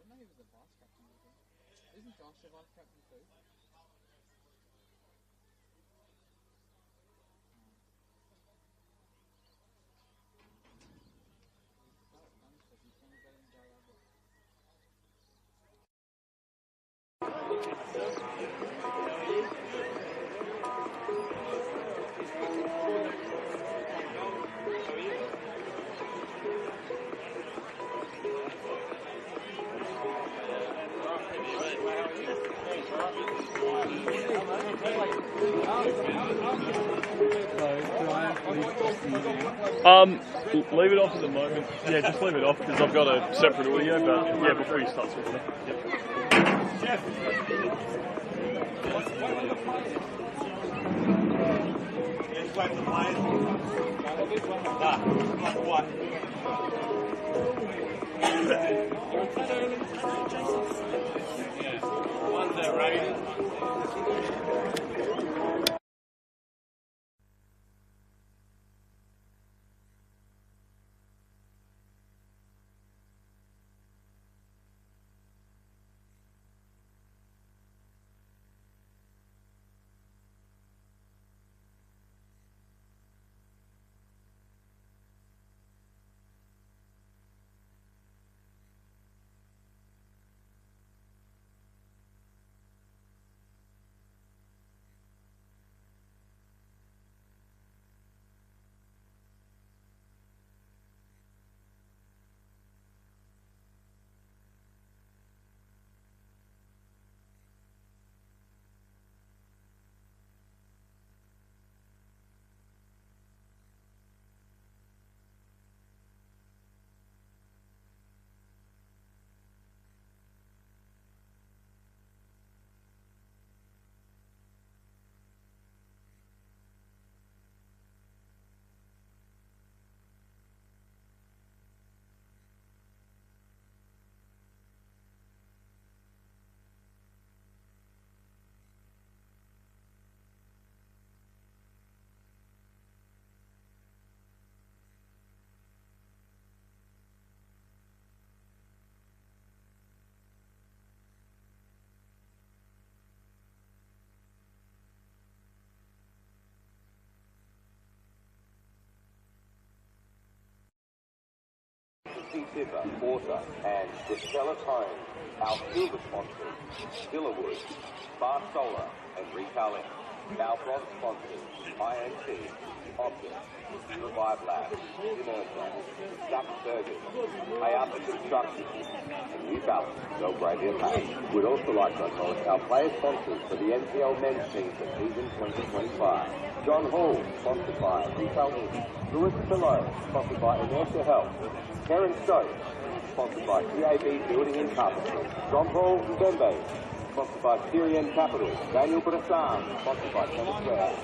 didn't know he was a vice captain. Isn't Josh the vice captain too? Leave it off at the moment. Yeah, just leave it off because I've got a separate audio, but yeah, before you start talking. Yep. Tipper, Porter, and Destellis Homes, our silver sponsors, Villawood, Bar Solar, and Retail Inc. Our bronze sponsors, INC, Optus, Revive Labs, Inertia, Jack Burgers, Ayapa Construction, and New Balance, Belgravia Pay. We'd also like to acknowledge our player sponsors for the NPL men's team for season 2025. John Hall, sponsored by Retail Inc. Lewis Pillow, sponsored by Inertia Health. Karen Stokes, sponsored by TAB Building and Carpentry. John Paul Mbembe, sponsored by Syrian Capital. Daniel Bressan, sponsored by Thomas Ware.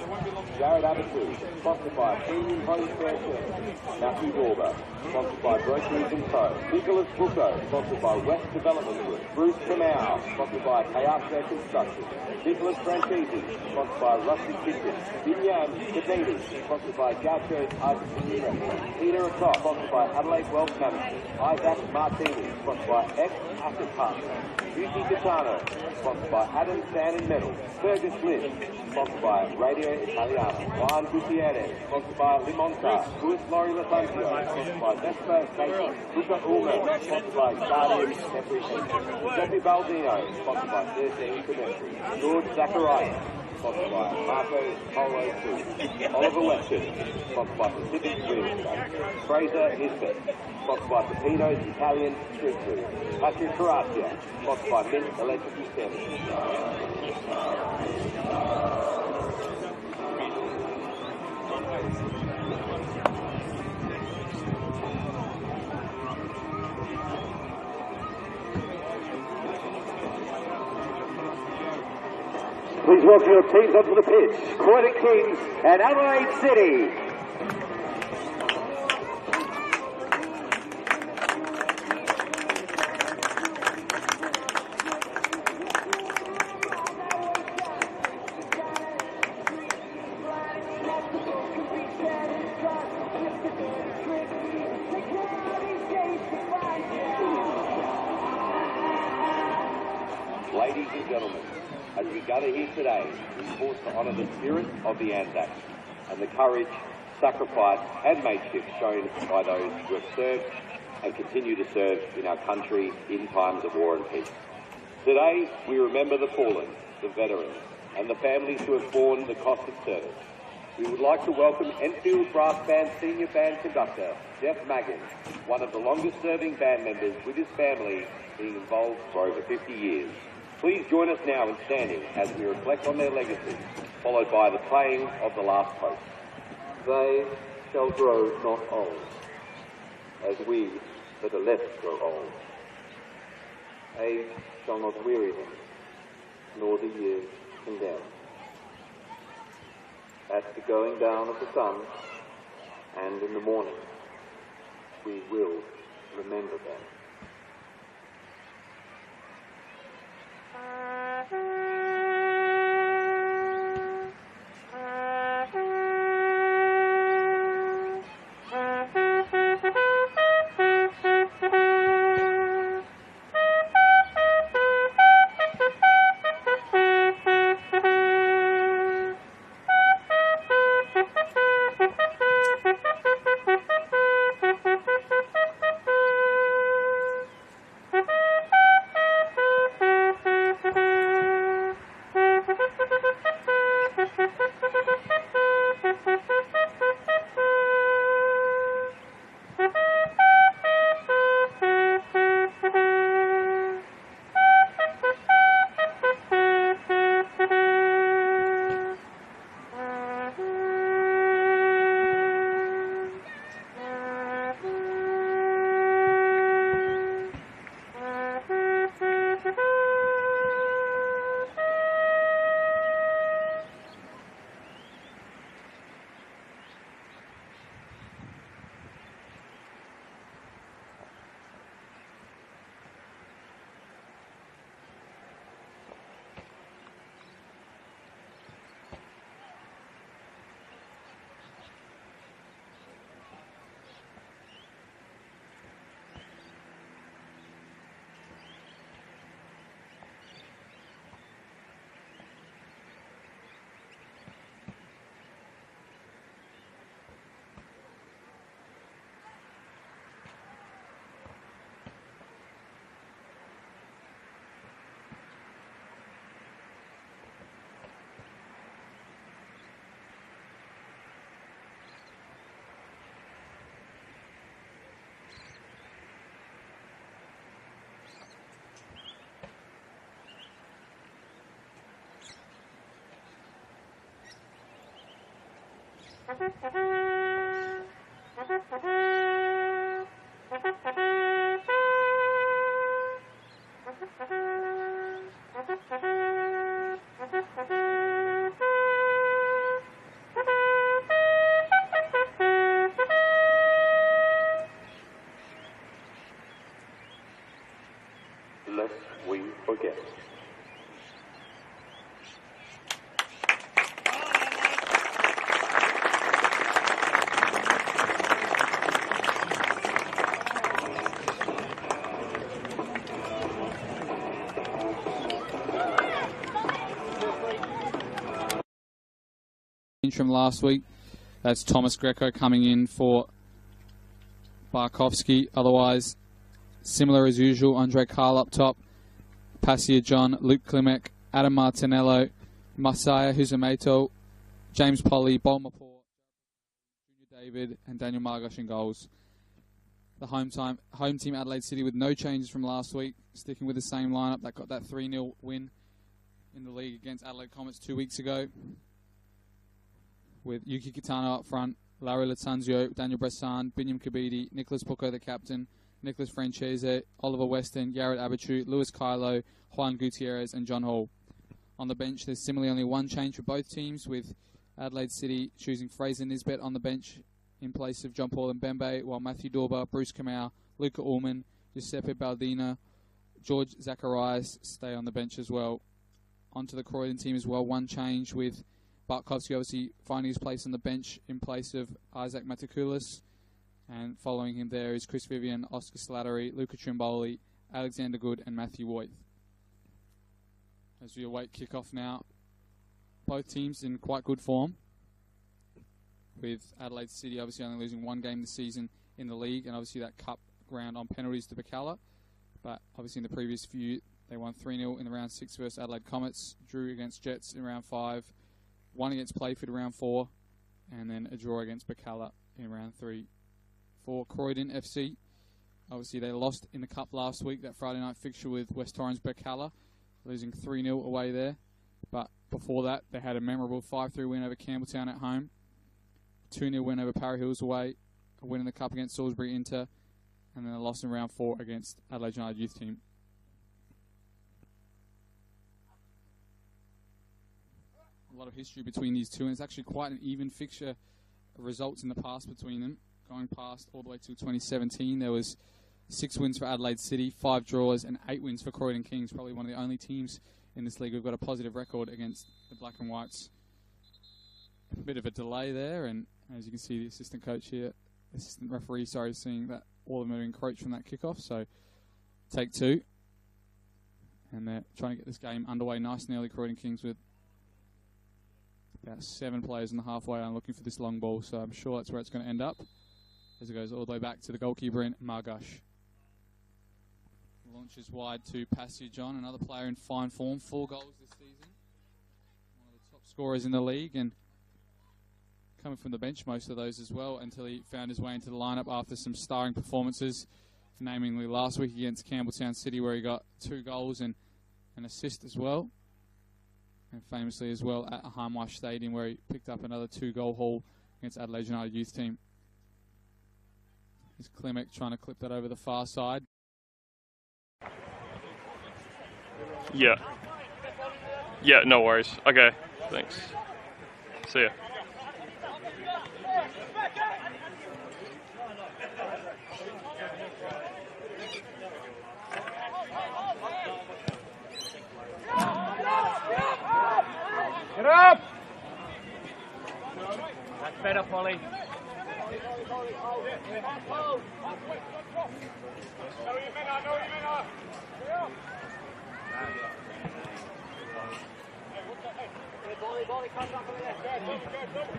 Jared Abitu, sponsored by Premium Home Fair Service. Matthew Dorber, sponsored by Groceries and Co. Nicholas Bucco, sponsored by West Development Group. Bruce Kamau, sponsored by Kayasha Construction. Nicholas Franchese, sponsored by Rusty Kitchen. Vinyam Kadidi, sponsored by Gaucho's Argentina Restaurant. Peter Atop, sponsored by Adelaide Wealth Management. Isaac Martini, sponsored by X Asset Partners. Yuki Gitano, sponsored by Adam Sand and Metal. Fergus Lynn, sponsored by Radio Italiano. Juan Gutierrez, sponsored by Limonta. Luis Lori Lafancio, sponsored by Vespa Station. Luca Ulmer, sponsored by Guardian Temporary Pension. Giuseppe Baldino, sponsored by 13 Cemetery. George Zacharias, sponsored by Marco Polo 2. Oliver Weston, sponsored by Pacific Real Estate. Fraser Nisbet, sponsored by Pepinos Italian Street Food. Patrick Caraccia, sponsored by Mint Electrical Services. Please welcome your teams onto the pitch. Croydon Kings and Adelaide City. Ladies and gentlemen, as we gather here today, we pause to honour the spirit of the Anzacs and the courage, sacrifice and mateship shown by those who have served and continue to serve in our country in times of war and peace. Today, we remember the fallen, the veterans, and the families who have borne the cost of service. We would like to welcome Enfield Brass Band Senior Band Conductor, Jeff Magan, one of the longest-serving band members with his family being involved for over 50 years. Please join us now in standing as we reflect on their legacy, followed by the playing of the last toast. They shall grow not old, as we that are left grow old. Age shall not weary them, nor the years condemn. At the going down of the sun, and in the morning, we will remember them. Lest we forget. From last week, that's Thomas Greco coming in for Barkovsky. Otherwise, similar as usual, Andre Carl up top, Passia John, Luke Klimek, Adam Martinello, Masaya Huzameto, James Polly, Bolmaport, Junior David, and Daniel Margosh in goals. The home team Adelaide City with no changes from last week, sticking with the same lineup that got that 3-0 win in the league against Adelaide Comets 2 weeks ago, with Yuki Kitano up front, Larry Latanzio, Daniel Bressan, Binyam Kabidi, Nicholas Pucco, the captain, Nicholas Francese, Oliver Weston, Jared Abichu, Lewis Kylo, Juan Gutierrez, and John Hall. On the bench, there's similarly only one change for both teams, with Adelaide City choosing Fraser Nisbet on the bench in place of John Paul and Bembe, while Matthew Dorber, Bruce Kamau, Luca Ullman, Giuseppe Baldina, George Zacharias stay on the bench as well. Onto the Croydon team as well, one change with Barkovsky obviously finding his place on the bench in place of Isaac Matakoulis. And following him there is Chris Vivian, Oscar Slattery, Luca Trimboli, Alexander Good, and Matthew Voigt. as we await kickoff now. Both teams in quite good form, with Adelaide City obviously only losing one game this season in the league, and obviously that cup ground on penalties to Bacala. But obviously in the previous few, they won 3-0 in the round 6 versus Adelaide Comets, drew against Jets in round 5, won against Playford in round 4, and then a draw against Bacala in round 3. For Croydon FC, obviously they lost in the cup last week, that Friday night fixture with West Torrens Bacala, losing 3-0 away there. But before that, they had a memorable 5-3 win over Campbelltown at home, 2-0 win over Parry Hills away, a win in the cup against Salisbury Inter, and then a loss in round 4 against Adelaide United Youth Team. A lot of history between these two, and it's actually quite an even fixture results in the past between them. Going past all the way to 2017, there was 6 wins for Adelaide City, 5 draws, and 8 wins for Croydon Kings. Probably one of the only teams in this league who've got a positive record against the Black and Whites. A bit of a delay there, and as you can see, the assistant coach here, assistant referee, sorry, seeing that all of them are encroached from that kickoff. So take 2, and they're trying to get this game underway nice and early. Croydon Kings with about 7 players in the halfway line looking for this long ball, so I'm sure that's where it's going to end up as it goes all the way back to the goalkeeper in Margush. Launches wide to Passage John, another player in fine form, 4 goals this season. One of the top scorers in the league, and coming from the bench most of those as well, until he found his way into the lineup after some starring performances, namely last week against Campbelltown City, where he got 2 goals and an assist as well. And famously as well at Harmwash Stadium, where he picked up another 2-goal haul against Adelaide United Youth Team. Here's Klimek trying to clip that over the far side. Yeah. Yeah, no worries. Okay, thanks. See ya. Get up! That's better, Polly.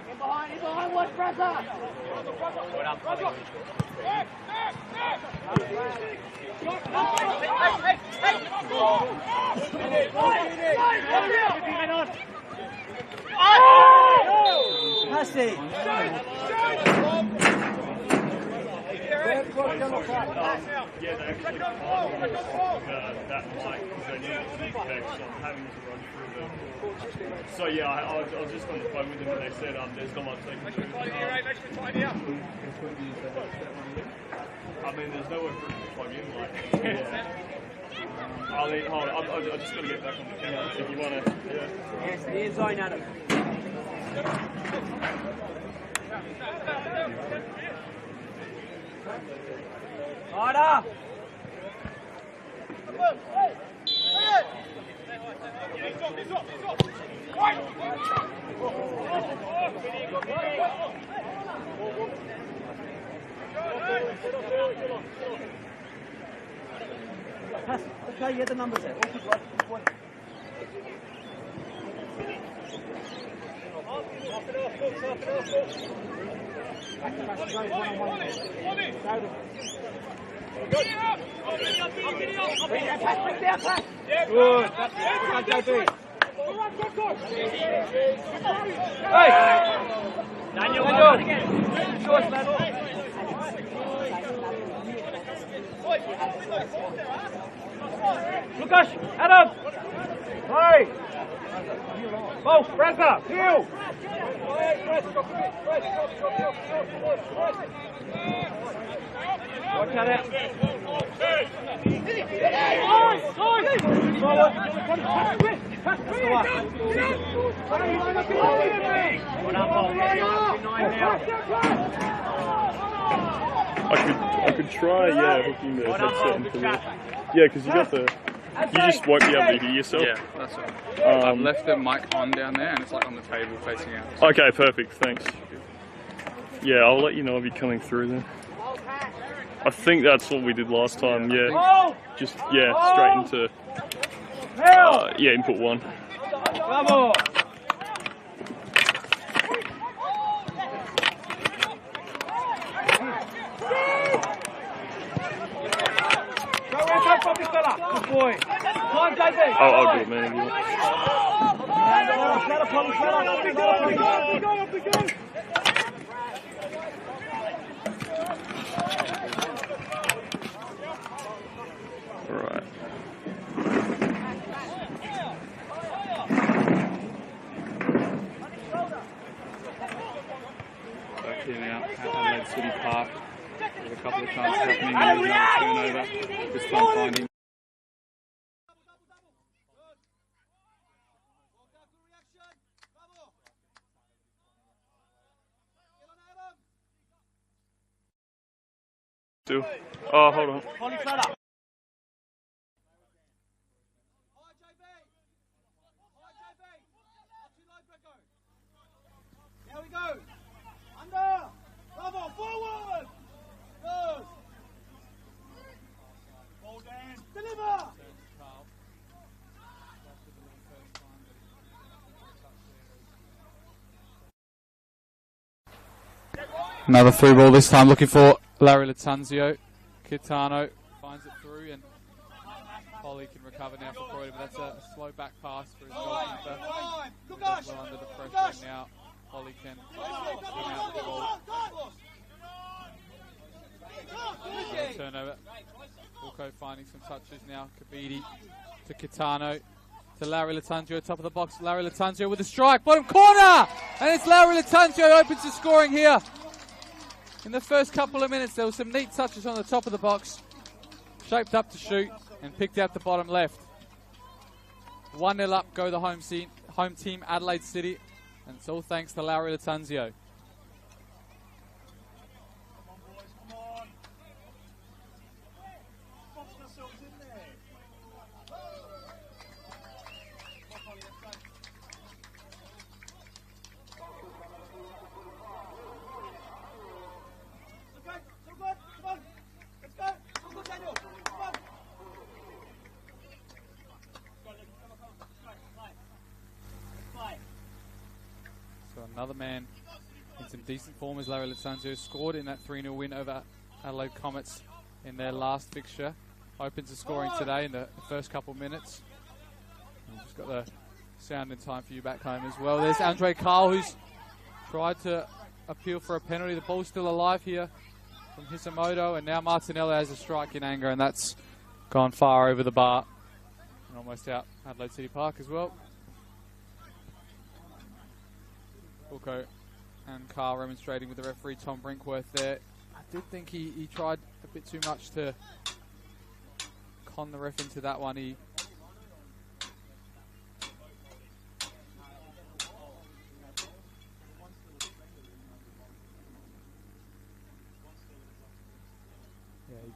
In behind, watch pressure! Passy! Yeah, they actually that mic because they need to be text, so I'm having to run through them. So yeah, I was just on the phone with them and they said there's not much they can do. I mean, there's nowhere for it to plug in, like, yeah. Hold on, I just got to get back on the camera if you want to, yeah. Yes, the inside, Adam. Harder! Okay, get the numbers there. Good. Daniel. Lucas, Adam. Hey. Bo, Franca, heel. Watch out. I could try, yeah, hooking the headset into the... Yeah, because you got the... You just won't be able to hear yourself. Yeah, that's right. I've left the mic on down there, and it's like on the table facing out. So okay, perfect, thanks. Yeah, I'll let you know if you're coming through then. I think that's what we did last time, yeah. Just, yeah, straight into... Yeah, input 1. Bravo! Good boy. Come on, JB. I'll do it, man. If you want. Right. Back here now at Adelaide City Park. There's a couple of chances happening. There was another turnover. This time finding. Oh, hold on. There we go. Under. Bravo. Forward. Good. Ball down. Deliver. Another through ball, this time looking for Larry Latanzio. Kitano finds it through and Holly can recover now for Croydon, but that's a slow back pass for his goalkeeper. Well under the pressure now. Holly can come out with the ball. Turnover. Wilco finding some touches now. Kabidi to Kitano. To Larry Latanzio, top of the box. Larry Latanzio with a strike. Bottom corner! And it's Larry Latanzio opens the scoring here. In the first couple of minutes, there were some neat touches on the top of the box. Shaped up to shoot and picked out the bottom left. 1-0 up, go the home team, Adelaide City. And it's all thanks to Larry Latanzio. Another man in some decent form is Larry Latanzio, scored in that 3-0 win over Adelaide Comets in their last fixture. Opens the scoring today in the first couple minutes. We've just got the sound in time for you back home as well. There's Andre Carl, who's tried to appeal for a penalty. The ball's still alive here from Hisamoto, and now Martinelli has a strike in anger, and that's gone far over the bar and almost out Adelaide City Park as well. Wilco and Carl remonstrating with the referee, Tom Brinkworth there. I did think he tried a bit too much to con the ref into that one. He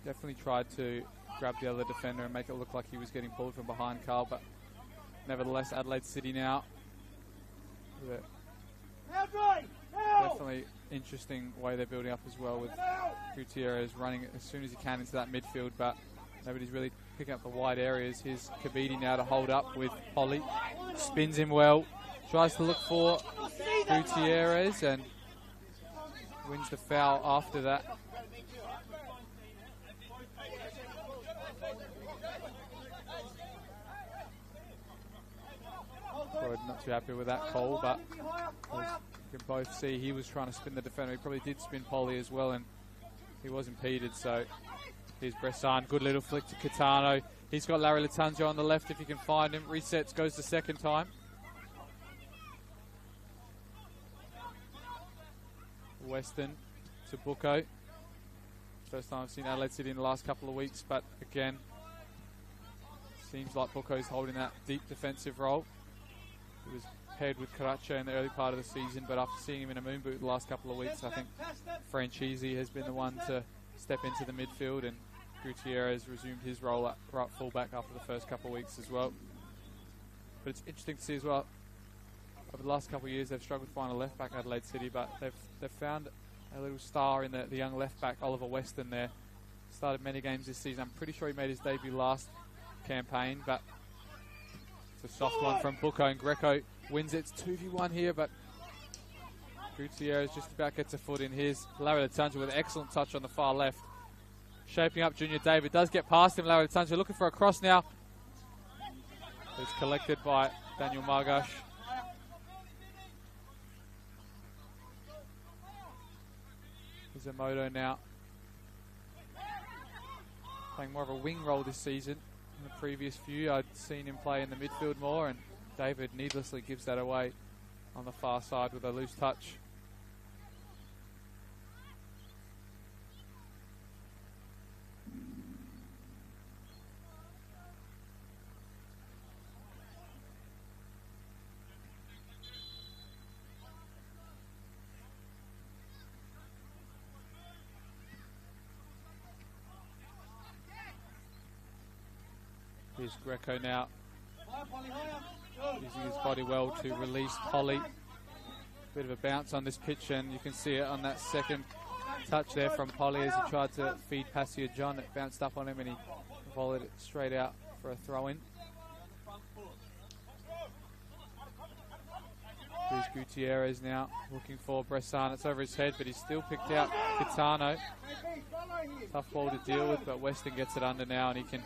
definitely tried to grab the other defender and make it look like he was getting pulled from behind Carl, but nevertheless Adelaide City now with definitely interesting way they're building up as well, with Gutierrez running as soon as he can into that midfield, but nobody's really picking up the wide areas. Here's Kabidi now to hold up with Holly. Spins him well, tries to look for Gutierrez and wins the foul after that. Croydon not too happy with that call, but as you can both see, he was trying to spin the defender. He probably did spin Polly as well, and he was impeded. So here's Bressan, good little flick to Kitano. He's got Larry Latanzio on the left if he can find him. Resets, goes the second time. Weston to Bucco. First time I've seen Adelaide City in the last couple of weeks, but again, seems like Bucco's holding that deep defensive role. He was paired with Caracha in the early part of the season, but after seeing him in a moon boot the last couple of weeks, I think Franchisi has been the one to step into the midfield, and Gutierrez resumed his role at right fullback after the first couple of weeks as well. But it's interesting to see as well, over the last couple of years they've struggled to find a left back at Adelaide City, but they've found a little star in the young left back, Oliver Weston there. Started many games this season. I'm pretty sure he made his debut last campaign, but It's a soft one from Bucco, and Greco wins it. It's 2v1 here, but Gutierrez just about gets a foot in his. Larry Latanza with an excellent touch on the far left. Shaping up Junior David. Does get past him. Larry Latanza looking for a cross now. It's collected by Daniel Margash. Izamoto now playing more of a wing role this season. In the previous few, I'd seen him play in the midfield more, and David needlessly gives that away on the far side with a loose touch. Here's Greco now, using his body well to release Polly. Bit of a bounce on this pitch, and you can see it on that second touch there from Polly as he tried to feed Passia John. It bounced up on him and he volleyed it straight out for a throw-in. Here's Gutierrez now looking for Bressan. It's over his head, but he's still picked out Kitano. Tough ball to deal with, but Weston gets it under now, and he can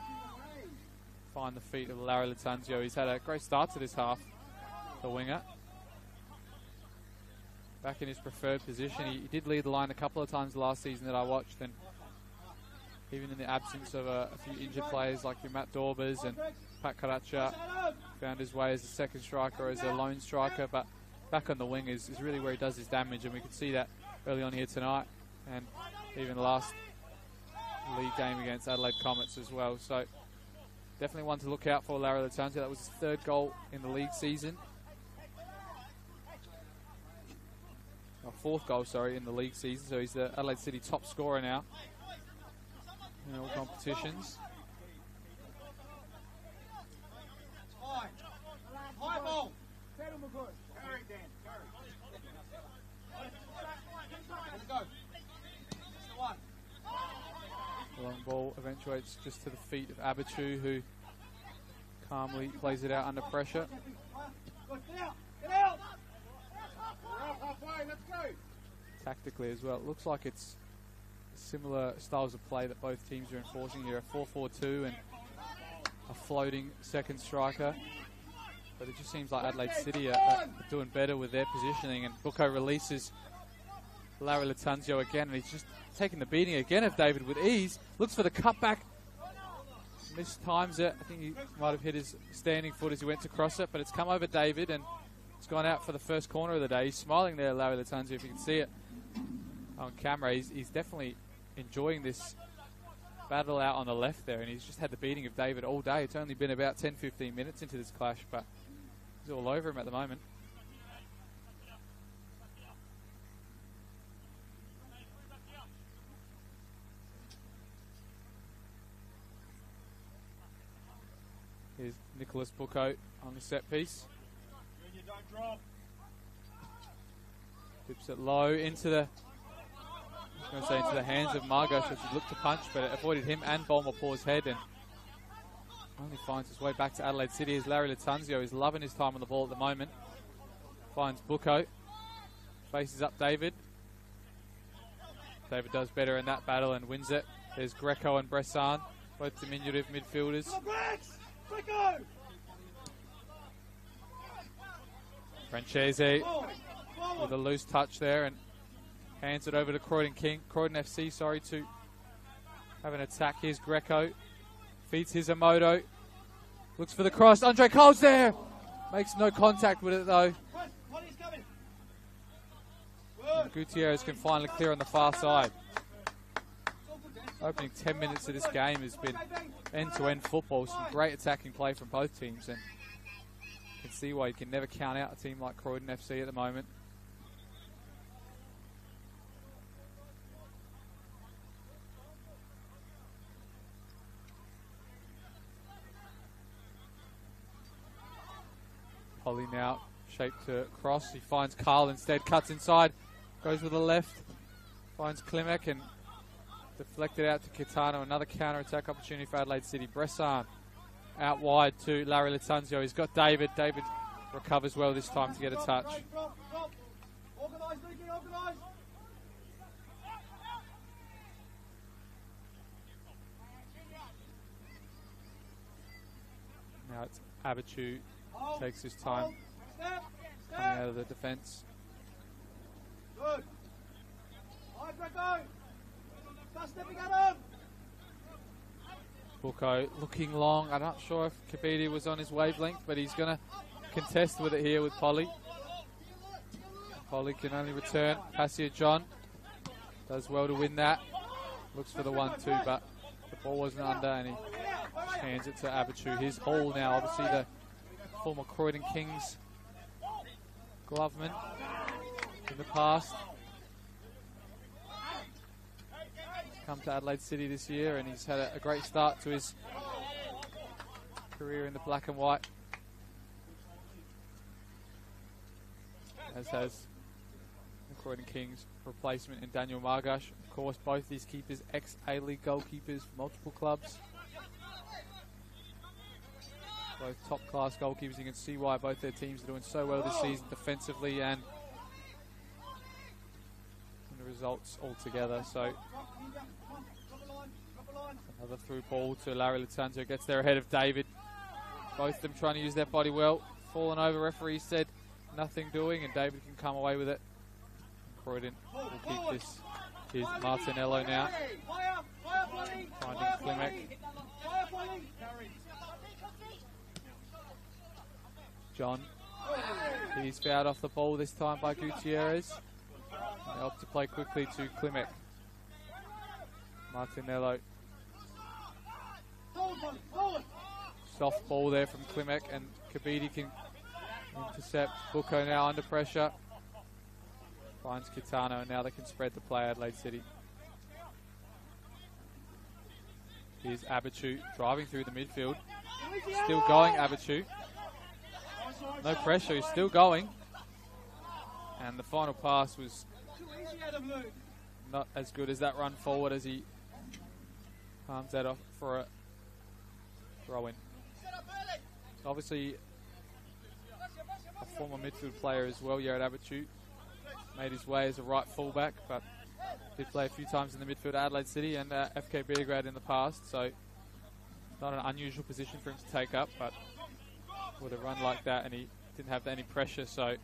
find the feet of Larry Latanzio. He's had a great start to this half, the winger. Back in his preferred position. He did lead the line a couple of times last season that I watched, and even in the absence of a few injured players like your Matt Daubers and Pat Karacha, found his way as a second striker or as a lone striker, but back on the wing is really where he does his damage, and we could see that early on here tonight, and even last league game against Adelaide Comets as well. So definitely one to look out for, Larry Latanzio. That was his third goal in the league season. Fourth goal, sorry, in the league season. So he's the Adelaide City top scorer now in all competitions. High ball. The long ball eventuates just to the feet of Abichu, who calmly plays it out under pressure. Get out. Let's go. Tactically as well, it looks like it's similar styles of play that both teams are enforcing here, a 4-4-2 and a floating second striker. But it just seems like Adelaide City are doing better with their positioning, and Bucco releases Larry Latanzio again, and he's just taking the beating again of David with ease. Looks for the cutback, mistimes it. I think he might have hit his standing foot as he went to cross it, but it's come over David, and it's gone out for the first corner of the day. He's smiling there, Larry Latanzio, if you can see it on camera. He's definitely enjoying this battle out on the left there, and he's just had the beating of David all day. It's only been about 10-15 minutes into this clash, but he's all over him at the moment. Here's Nicholas Bucco on the set piece. Dips it low into the, I was going to say into the hands of Margosh as he looked to punch, but it avoided him and Bolmapor's head, and only finds his way back to Adelaide City as Larry Latanzio is loving his time on the ball at the moment. Finds Bucco, faces up David. David does better in that battle and wins it. There's Greco and Bressan, both diminutive midfielders. Francese with a loose touch there and hands it over to Croydon FC, to have an attack. Here's Greco, feeds Izamoto, looks for the cross. Andre Cole's there, makes no contact with it though. And Gutierrez can finally clear on the far side. Opening 10 minutes of this game has been end-to-end football. Some great attacking play from both teams, and you can see why you can never count out a team like Croydon FC at the moment. Polly now shaped to cross. He finds Carl instead, cuts inside, goes with the left, finds Klimek and deflected out to Kitano. Another counter-attack opportunity for Adelaide City. Bressan out wide to Larry Latanzio. He's got David. David recovers well this time to get a touch. Now it's Abichu, takes his time coming out of the defence. Good. Hi, Greco. Start stepping at him. Buko looking long. I'm not sure if Kabidi was on his wavelength, but he's going to contest with it here with Polly. Polly can only return. Passia John does well to win that. Looks for the 1-2, but the ball wasn't under, and he hands it to Abichu. His haul now, obviously the former Croydon Kings gloveman in the past. He's come to Adelaide City this year, and he's had a great start to his career in the black and white, as has the Croydon Kings replacement in Daniel Margash. Of course, both these keepers ex-A-League goalkeepers for multiple clubs. Both top-class goalkeepers. You can see why both their teams are doing so well this season defensively and in the results altogether. So another through ball to Larry Latanzio, gets there ahead of David. Both of them trying to use their body well. Fallen over, referee said nothing doing, and David can come away with it. Croydon will keep this. Here's Martinello now, finding Klimek. John, he's fouled off the ball this time by Gutierrez. They opt to play quickly to Klimek. Martinello. Soft ball there from Klimek, and Kabidi can intercept. Buko now under pressure. Finds Kitano, and now they can spread the play, Adelaide City. Here's Abichu driving through the midfield. Still going, Abichu. No pressure, he's still going. And the final pass was not as good as that run forward as he palms that off for a throw-in. Obviously, a former midfield player as well, Yared Abichu. Made his way as a right fullback, but did play a few times in the midfield at Adelaide City and FK Beograd in the past, so not an unusual position for him to take up, but with a run like that, and he didn't have any pressure, so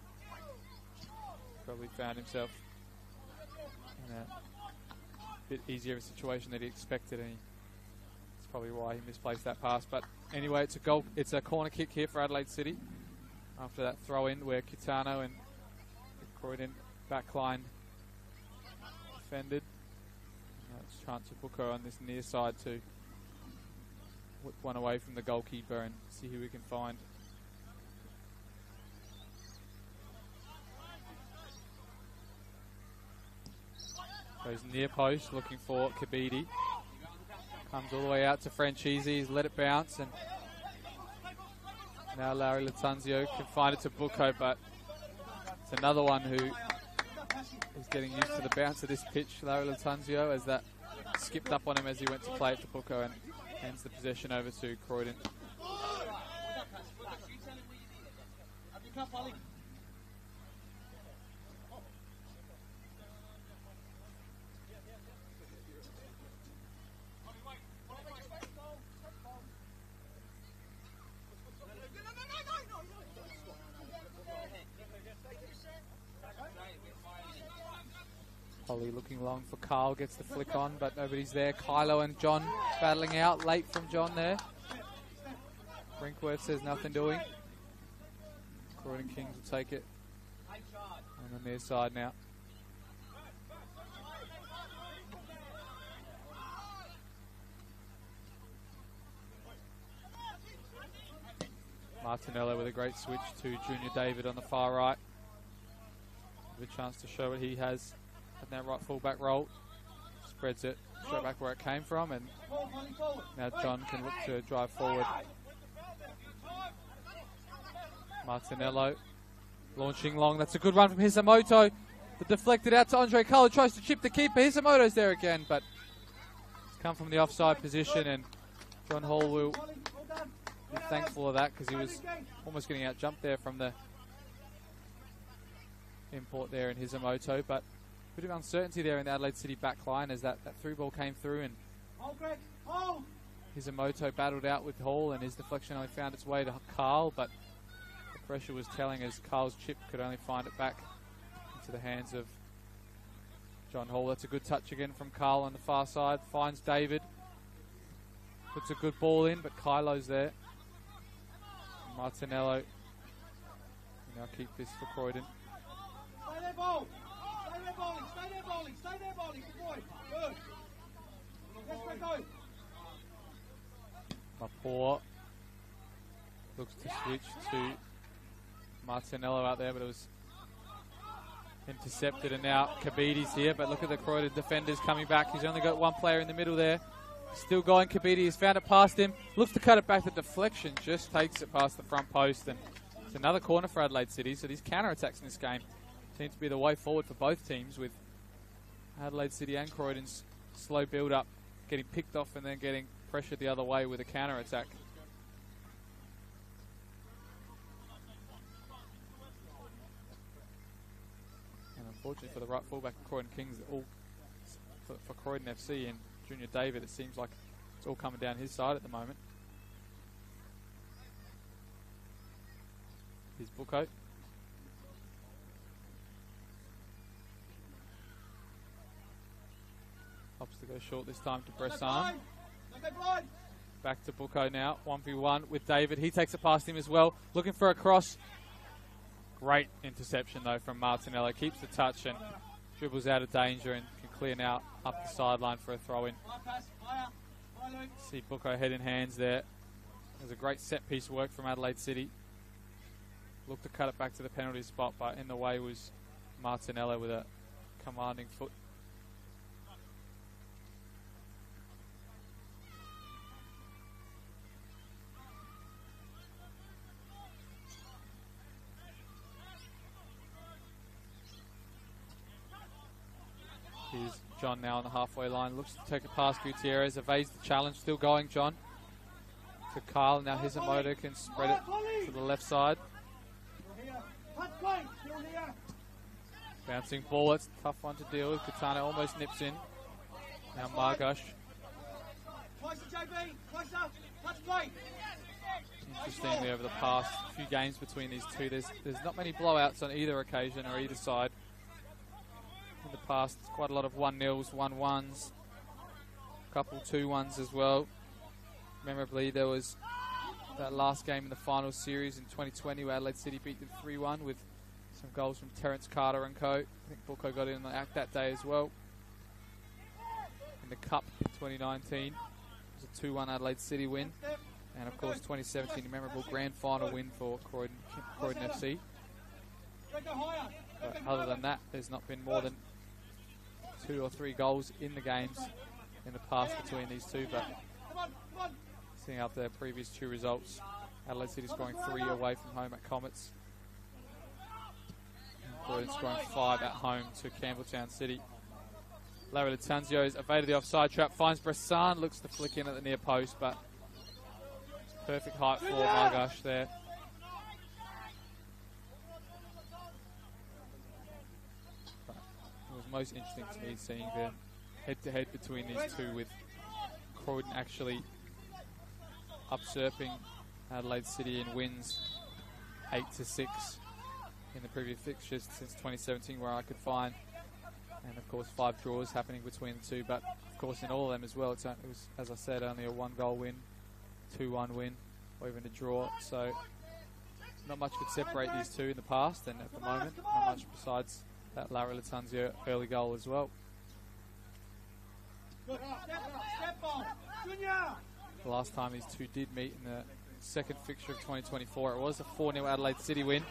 probably found himself in a bit easier of a situation than he expected, and that's probably why he misplaced that pass. But anyway, it's a goal. It's a corner kick here for Adelaide City after that throw-in where Kitano and Croydon backline defended. Now it's chance for Buko on this near side to whip one away from the goalkeeper and see who we can find. Goes near post, looking for Kabidi. Comes all the way out to Franchisi. He's let it bounce, and now Larry Latanzio can find it to Buko, but it's another one who is getting used to the bounce of this pitch, Larry Latanzio, as that skipped up on him as he went to play it to Buko and hands the possession over to Croydon. Polly looking long for Carl, gets the flick on, but nobody's there. Kylo and John battling out, late from John there. Brinkworth says nothing doing. Croydon Kings will take it on the near side now. Martinello with a great switch to Junior David on the far right. With a chance to show what he has in that right full-back role. Spreads it straight back where it came from, and now John can look to drive forward. Martinello launching long. That's a good run from Hisamoto. The deflected out to Andre Carlo. Tries to chip the keeper. Hisamoto's there again, but it's come from the offside position, and John Hall will be thankful of that because he was almost getting out jumped there from the import there in Hisamoto, but a bit of uncertainty there in the Adelaide City back line as that through ball came through and Hisamoto battled out with Hall and his deflection only found its way to Carl, but the pressure was telling as Carl's chip could only find it back into the hands of John Hall. That's a good touch again from Carl on the far side, finds David, puts a good ball in, but Kylo's there. Martinello will now keep this for Croydon. Stay there, ball. Stay there, bowling. Stay there, bowling. Stay there, bowling. Good boy. Good. Let's go. Mapor looks to switch to Martinello out there, but it was intercepted, and now Kabidi's here. But look at the Croydon defenders coming back. He's only got one player in the middle there. Still going, Kabidi has found it past him. Looks to cut it back. The deflection just takes it past the front post, and it's another corner for Adelaide City. So these counter-attacks in this game seem to be the way forward for both teams, with Adelaide City and Croydon's slow build-up getting picked off and then getting pressured the other way with a counter-attack. And unfortunately for the right fullback of Croydon Kings, for Croydon FC and Junior David, it seems like it's all coming down his side at the moment. Here's Bucco. Opts to go short this time to Bressan. Back to Bucco now, 1v1 with David. He takes it past him as well, looking for a cross. Great interception though from Martinello. Keeps the touch and dribbles out of danger and can clear now up the sideline for a throw-in. See Bucco head in hands there. There's a great set piece work from Adelaide City. Looked to cut it back to the penalty spot, but in the way was Martinello with a commanding foot. Here's John now on the halfway line. Looks to take it past Gutierrez. Evades the challenge. Still going, John. To Carl. Now Hisamoto can spread it to the left side. Bouncing ball. It's a tough one to deal with. Katana almost nips in. Now Margosh. Interestingly, over the past few games between these two, there's not many blowouts on either occasion or either side. In the past, quite a lot of 1-0s, 1-1s, a couple 2-1s as well. Memorably, there was that last game in the final series in 2020 where Adelaide City beat them 3-1 with some goals from Terence Carter and co. I think Bucco got in on the act that day as well. In the Cup in 2019, it was a 2-1 Adelaide City win. And of course, 2017, a memorable grand final win for Croydon FC. But other than that, there's not been more than 2 or 3 goals in the games in the past between these two, but seeing up their previous 2 results, Adelaide City scoring 3 away from home at Comets, and Croydon scoring 5 at home to Campbelltown City. Larry Latanzio's evaded the offside trap, finds Bressan, looks to flick in at the near post, but perfect height for Margosh there. It was most interesting to me seeing the head-to-head between these two, with Croydon actually usurping Adelaide City in wins 8-6 in the previous fixtures since 2017 where I could find, and of course 5 draws happening between the two, but of course in all of them as well it was, as I said, only a 1-goal win, 2-1 win, or even a draw, so not much could separate these two in the past, and at the moment not much besides that Larry Latanzio early goal as well. The last time these two did meet in the second fixture of 2024, it was a 4-0 Adelaide City win.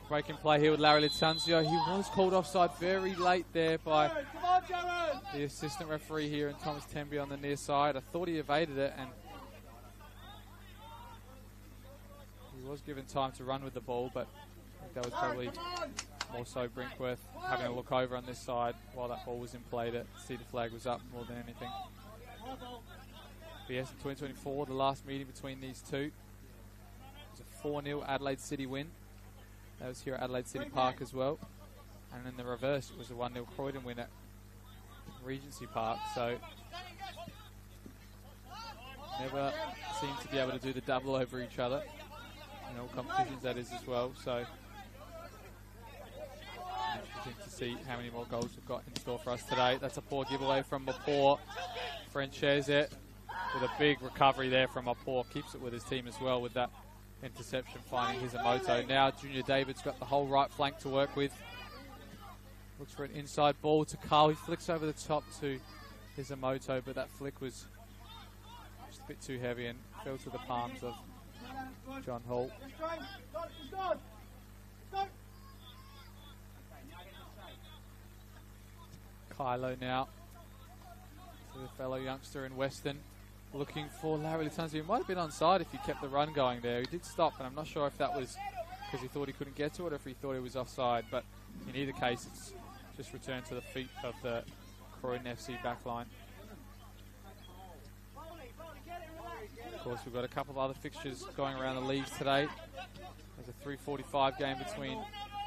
Breaking play here with Larry Latanzio. He was called offside very late there by the assistant referee here and Thomas Temby on the near side. I thought he evaded it, and he was given time to run with the ball, but I think that was probably more so Brinkworth having a look over on this side while that ball was in play to see the flag was up more than anything. But yes, in 2024, the last meeting between these two, 4-0 Adelaide City win. That was here at Adelaide City Park as well. And in the reverse, it was a 1-0 Croydon win at Regency Park. So never seem to be able to do the double over each other. In all competitions, that is as well. So interesting to see how many more goals we've got in store for us today. That's a poor giveaway from Mapor. Francese with a big recovery there from Mapor. Keeps it with his team as well with that interception, finding Hisamoto. Now Junior David's got the whole right flank to work with. Looks for an inside ball to Carl. He flicks over the top to Hisamoto, but that flick was just a bit too heavy and fell to the palms of John Hall. Kylo now to the fellow youngster in Western, looking for Larry Latanzio. He might have been onside if he kept the run going there. He did stop, and I'm not sure if that was because he thought he couldn't get to it or if he thought he was offside, but in either case, it's just returned to the feet of the Croydon FC backline. Of course, we've got a couple of other fixtures going around the leagues today. There's a 3:45 game between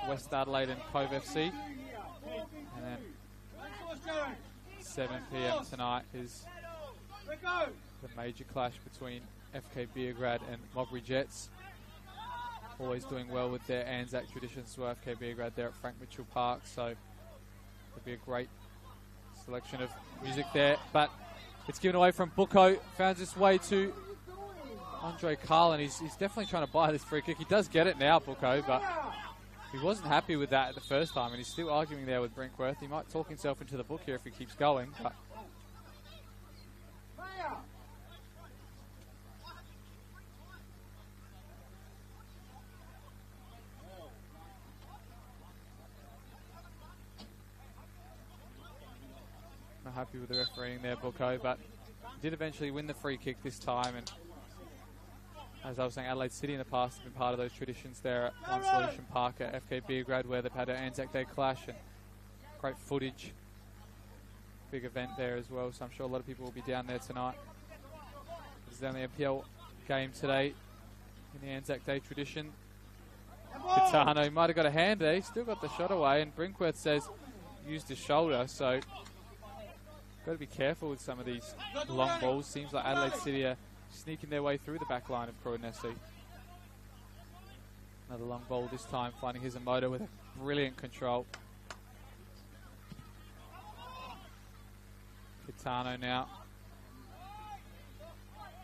West Adelaide and Cove FC. And then 7 p.m. tonight is the major clash between FK Beograd and Mogri Jets. Always doing well with their Anzac traditions as well. FK Beograd there at Frank Mitchell Park, so it'll be a great selection of music there. But it's given away from Bucco. Found its way to Andre Carlin. He's definitely trying to buy this free kick. He does get it now, Bucco, but he wasn't happy with that the first time, and he's still arguing there with Brinkworth. He might talk himself into the book here if he keeps going. But not happy with the refereeing there, Bucco, but did eventually win the free kick this time. And as I was saying, Adelaide City in the past have been part of those traditions there at One Solution Park at FK Beograd, where they've had an Anzac Day clash and great footage. Big event there as well, so I'm sure a lot of people will be down there tonight. This is the only NPL game today in the Anzac Day tradition. Kitano might have got a hand there. He still got the shot away, and Brinkworth says used his shoulder, so got to be careful with some of these long balls. Seems like Adelaide City are sneaking their way through the back line of Croydon FC. Another long ball this time, finding Hisamoto with a brilliant control. Kitano now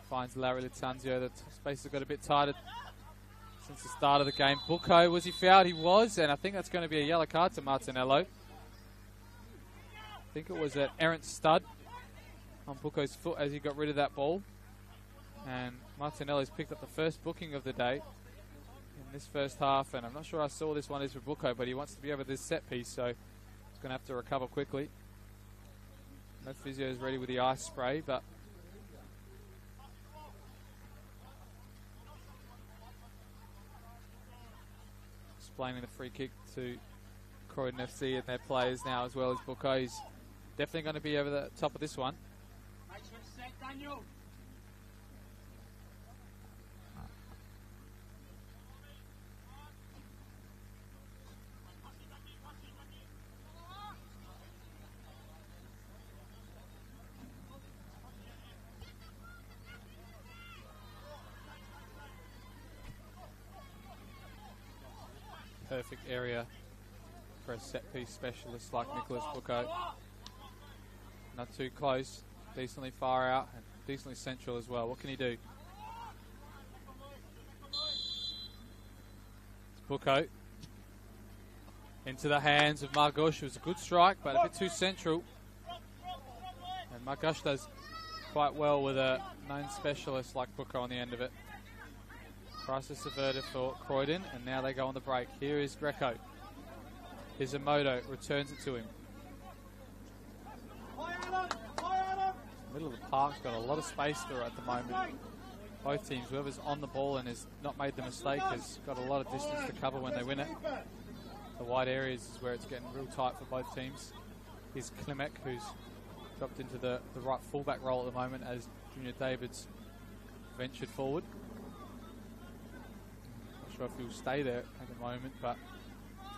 finds Larry Latanzio. The space has got a bit tighter since the start of the game. Bucco, was he fouled? He was, and I think that's going to be a yellow card to Martinello. I think it was an errant stud on Bucco's foot as he got rid of that ball. And Martinello's picked up the first booking of the day in this first half, and I'm not sure I saw this one is for Bucco, but he wants to be over this set piece, so he's going to have to recover quickly. No physio is ready with the ice spray, but explaining the free kick to Croydon FC and their players now, as well as Bucco. He's definitely going to be over the top of this one. Perfect area for a set-piece specialist like Nicholas Bucco. Not too close, decently far out, and decently central as well. What can he do? It's Bucco. Into the hands of Margush. It was a good strike, but a bit too central. And Margush does quite well with a known specialist like Bucco on the end of it. Crisis averted for Croydon, and now they go on the break. Here is Greco. Hisamoto returns it to him. Middle of the park's got a lot of space there at the moment. Both teams, whoever's on the ball and has not made the mistake, has got a lot of distance to cover when they win it. The wide areas is where it's getting real tight for both teams. Here's Klimek, who's dropped into the right fullback role at the moment as Junior David's ventured forward. sure if he'll stay there at the moment, but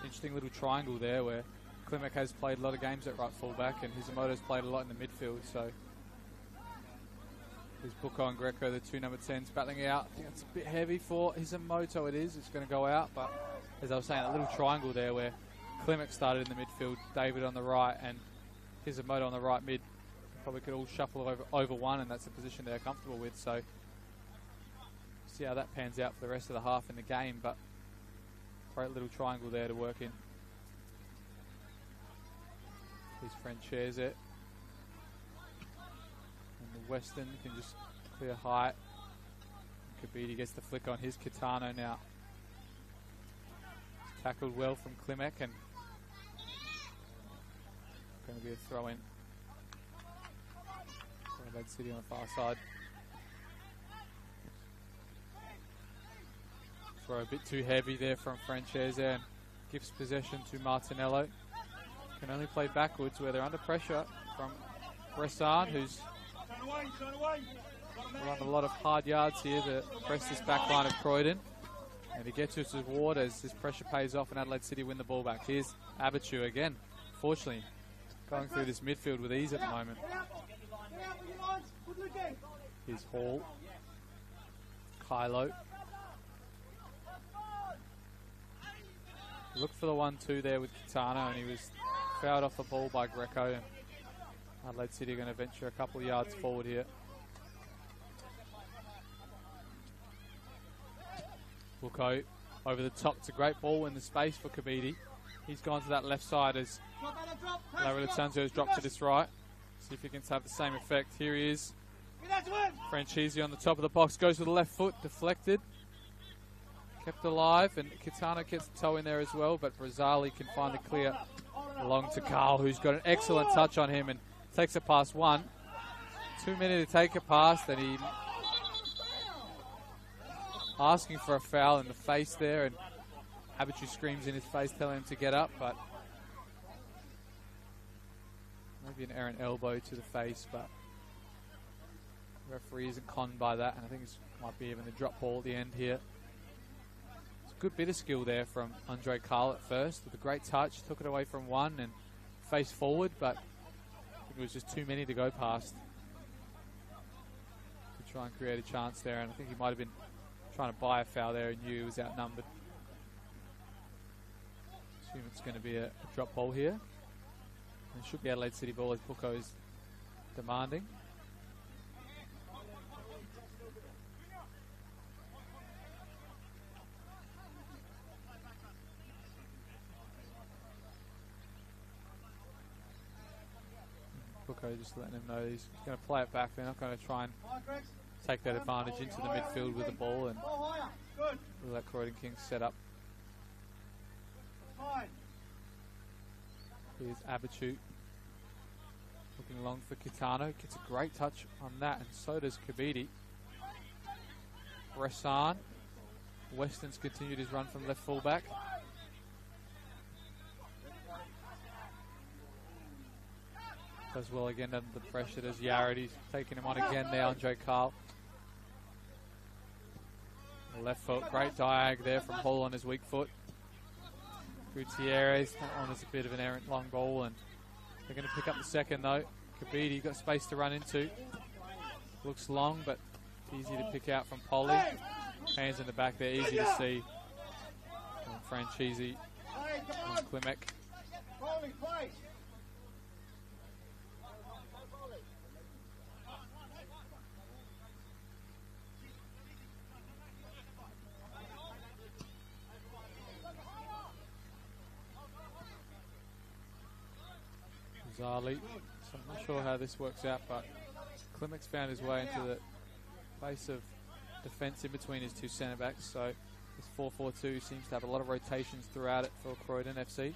interesting little triangle there where Klimek has played a lot of games at right fullback and Hisamoto's played a lot in the midfield, so there's Buko and Greco, the two number 10s, battling out. I think it's a bit heavy for Hisamoto. It's going to go out, but as I was saying, a little triangle there where Klimek started in the midfield, David on the right, and Hisamoto on the right mid. Probably could all shuffle over one, and that's the position they're comfortable with. So see how that pans out for the rest of the half in the game, but great little triangle there to work in. His friend shares it. And the Western can just clear height. Kabidi gets the flick on his Kitano now. Tackled well from Klimek, and going to be a throw in. Adelaide City on the far side. Throw a bit too heavy there from Francese and gives possession to Martinello. Can only play backwards where they're under pressure from Bressan, who's run a lot of hard yards here to press this back line of Croydon. And he gets his reward as this pressure pays off and Adelaide City win the ball back. Here's Abichu again, fortunately, going through this midfield with ease at the moment. Here's Hall. Kylo. Looked for the 1-2 there with Kitano, and he was fouled off the ball by Greco. And Adelaide City are going to venture a couple of yards forward here. Buko over the top. It's a great ball in the space for Kabidi. He's gone to that left side as Larry Latanzio has dropped to this right. See if he can have the same effect. Here he is. Francese on the top of the box. Goes with the left foot. Deflected. Kept alive. And Kitano gets the toe in there as well. But Brazzali can finally clear along to Carl, who's got an excellent touch on him and takes it past one. 2 minutes to take it past. And he asking for a foul in the face there. And Abichu screams in his face telling him to get up. But maybe an errant elbow to the face, but the referee isn't conned by that, and I think it might be even the drop ball at the end here. It's a good bit of skill there from Andre Carl at first, with a great touch, took it away from one and faced forward, but I think it was just too many to go past to try and create a chance there, and I think he might have been trying to buy a foul there and knew he was outnumbered. Assume it's going to be a drop ball here. It should be Adelaide City ball as Buko is demanding. Buko just letting him know he's going to play it back. They're not going to try and take that advantage into the midfield with the ball and let Croydon Kings set up. Here's Abichu looking long for Kitano. Gets a great touch on that, and so does Kabidi. Bressan. Weston's continued his run from left fullback. Does well again under the pressure. Does Yared. He's taking him on again there, Andre Carl. Left foot, great diag there from Hall on his weak foot. Gutierrez, that one is a bit of an errant long ball, and they're going to pick up the second though. Kabidi got space to run into. Looks long, but easy to pick out from Polly. Hands in the back there, easy to see. From Francese and Klimek. Zali. So I'm not sure how this works out, but Klimek's found his way into the base of defence in between his two centre backs. So this 4-4-2 seems to have a lot of rotations throughout it for Croydon FC.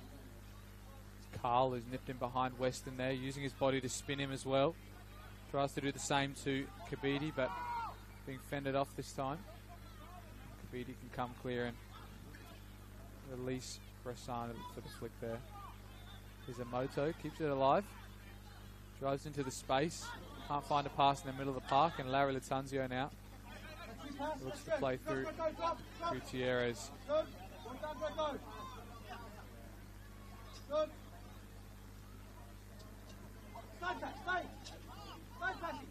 Carl, who's nipped in behind Weston there, using his body to spin him as well. Tries to do the same to Kabidi, but being fended off this time. Kabidi can come clear and release Bressan for the flick there. Hisamoto keeps it alive, drives into the space, can't find a pass in the middle of the park, and Larry Latanzio now Looks to play through Gutierrez. Good. One down, Greco. Good. Stay, Pat, stay. Stay, Patty.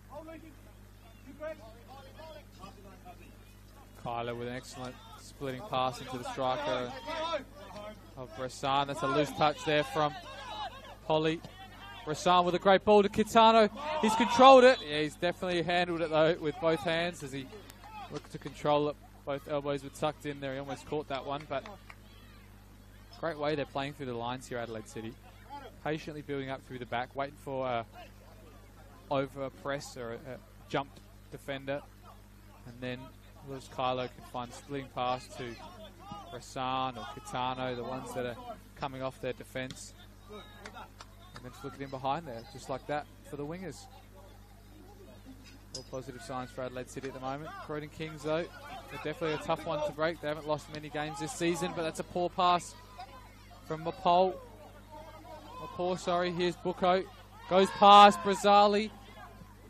Hold, Luigi. You, Greg. Kyler with an excellent splitting pass into the striker of Bressan. That's a loose touch there from Polly. Bressan with a great ball to Kitano. He's controlled it. Yeah, he's definitely handled it though with both hands as he looked to control it. Both elbows were tucked in there. He almost caught that one, but great way they're playing through the lines here, Adelaide City. Patiently building up through the back, waiting for a over press or a jumped defender, and then Lewis Kylo can find a splitting pass to Bressan or Kitano, the ones that are coming off their defence, and then flick it in behind there, just like that for the wingers. All positive signs for Adelaide City at the moment. Croydon Kings, though, they're definitely a tough one to break. They haven't lost many games this season, but that's a poor pass from Mapole. Here's Bucco. Goes past Brazzali.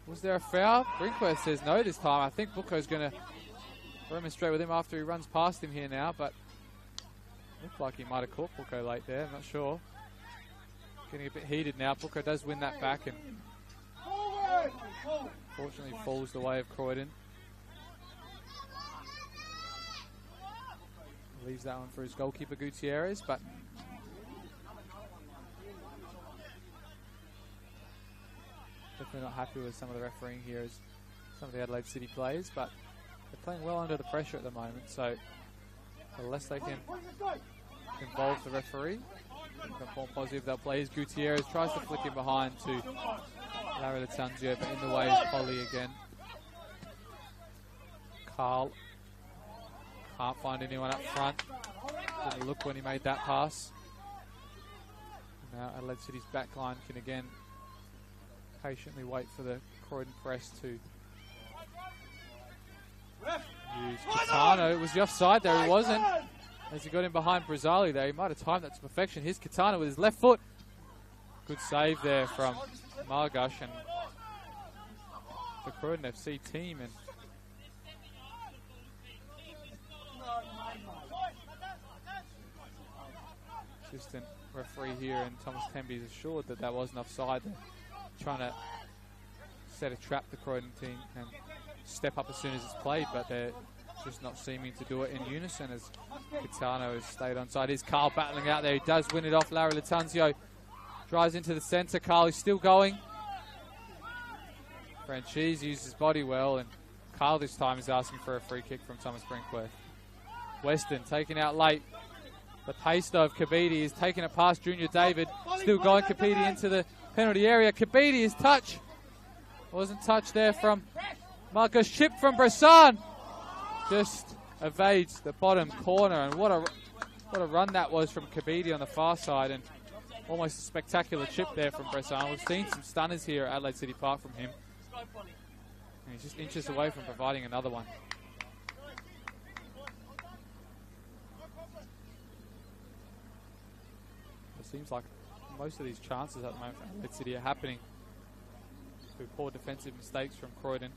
Was there a foul? Brinkworth says no this time. I think Bucco's going to remonstrate with him after he runs past him here now, but looked like he might have caught Bucco late there. I'm not sure. Getting a bit heated now. Bucco does win that back and fortunately falls the way of Croydon. Leaves that one for his goalkeeper Gutierrez, but definitely not happy with some of the refereeing here as some of the Adelaide City players, but they're playing well under the pressure at the moment, so unless they can involve the referee, more positive they'll play. As Gutierrez tries to flick him behind to Larry Latanzio, but in the way is Polly again. Carl can't find anyone up front. Didn't look when he made that pass. Now Adelaide City's back line can again patiently wait for the Croydon press to use Kitano. It was the offside there, he wasn't. As he got in behind Brazzali there, he might have timed that to perfection. Here's Kitano with his left foot. Good save there from Margush and the Croydon FC team. And assistant referee here and Thomas Temby is assured that that wasn't offside. They're trying to set a trap, the Croydon team, and step up as soon as it's played, but they're just not seeming to do it in unison as Kitano has stayed onside. Here's Carl battling out there. He does win it off Larry Latanzio. Drives into the centre. Carl is still going. Franchise used his body well, and Carl this time is asking for a free kick from Thomas Brinkworth. Weston taken out late. The pace though of Kabidi is taking it past Junior David. Still going, Kabidi into the penalty area. Kabidi is touch. Wasn't touched there from Marcus. Chip from Bressan. Just evades the bottom corner, and what a run that was from Kabidi on the far side, and almost a spectacular chip there from Bressan. We've seen some stunners here at Adelaide City Park from him. And he's just inches away from providing another one. It seems like most of these chances at the moment for Adelaide City are happening through poor defensive mistakes from Croydon,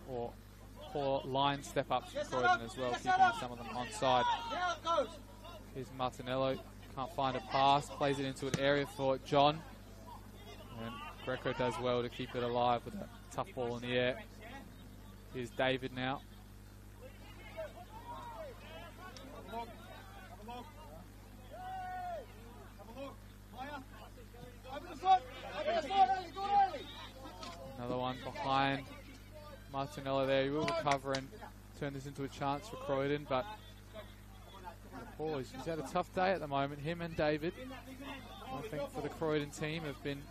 or poor line step-ups from Croydon as well, keeping some of them onside. Here's Martinello, can't find a pass, plays it into an area for John, and Greco does well to keep it alive with a tough ball in the air. Here's David now. Another one behind Martinello there. He will recover and turn this into a chance for Croydon, but boys, he's had a tough day at the moment. Him and David, I think, for the Croydon team have been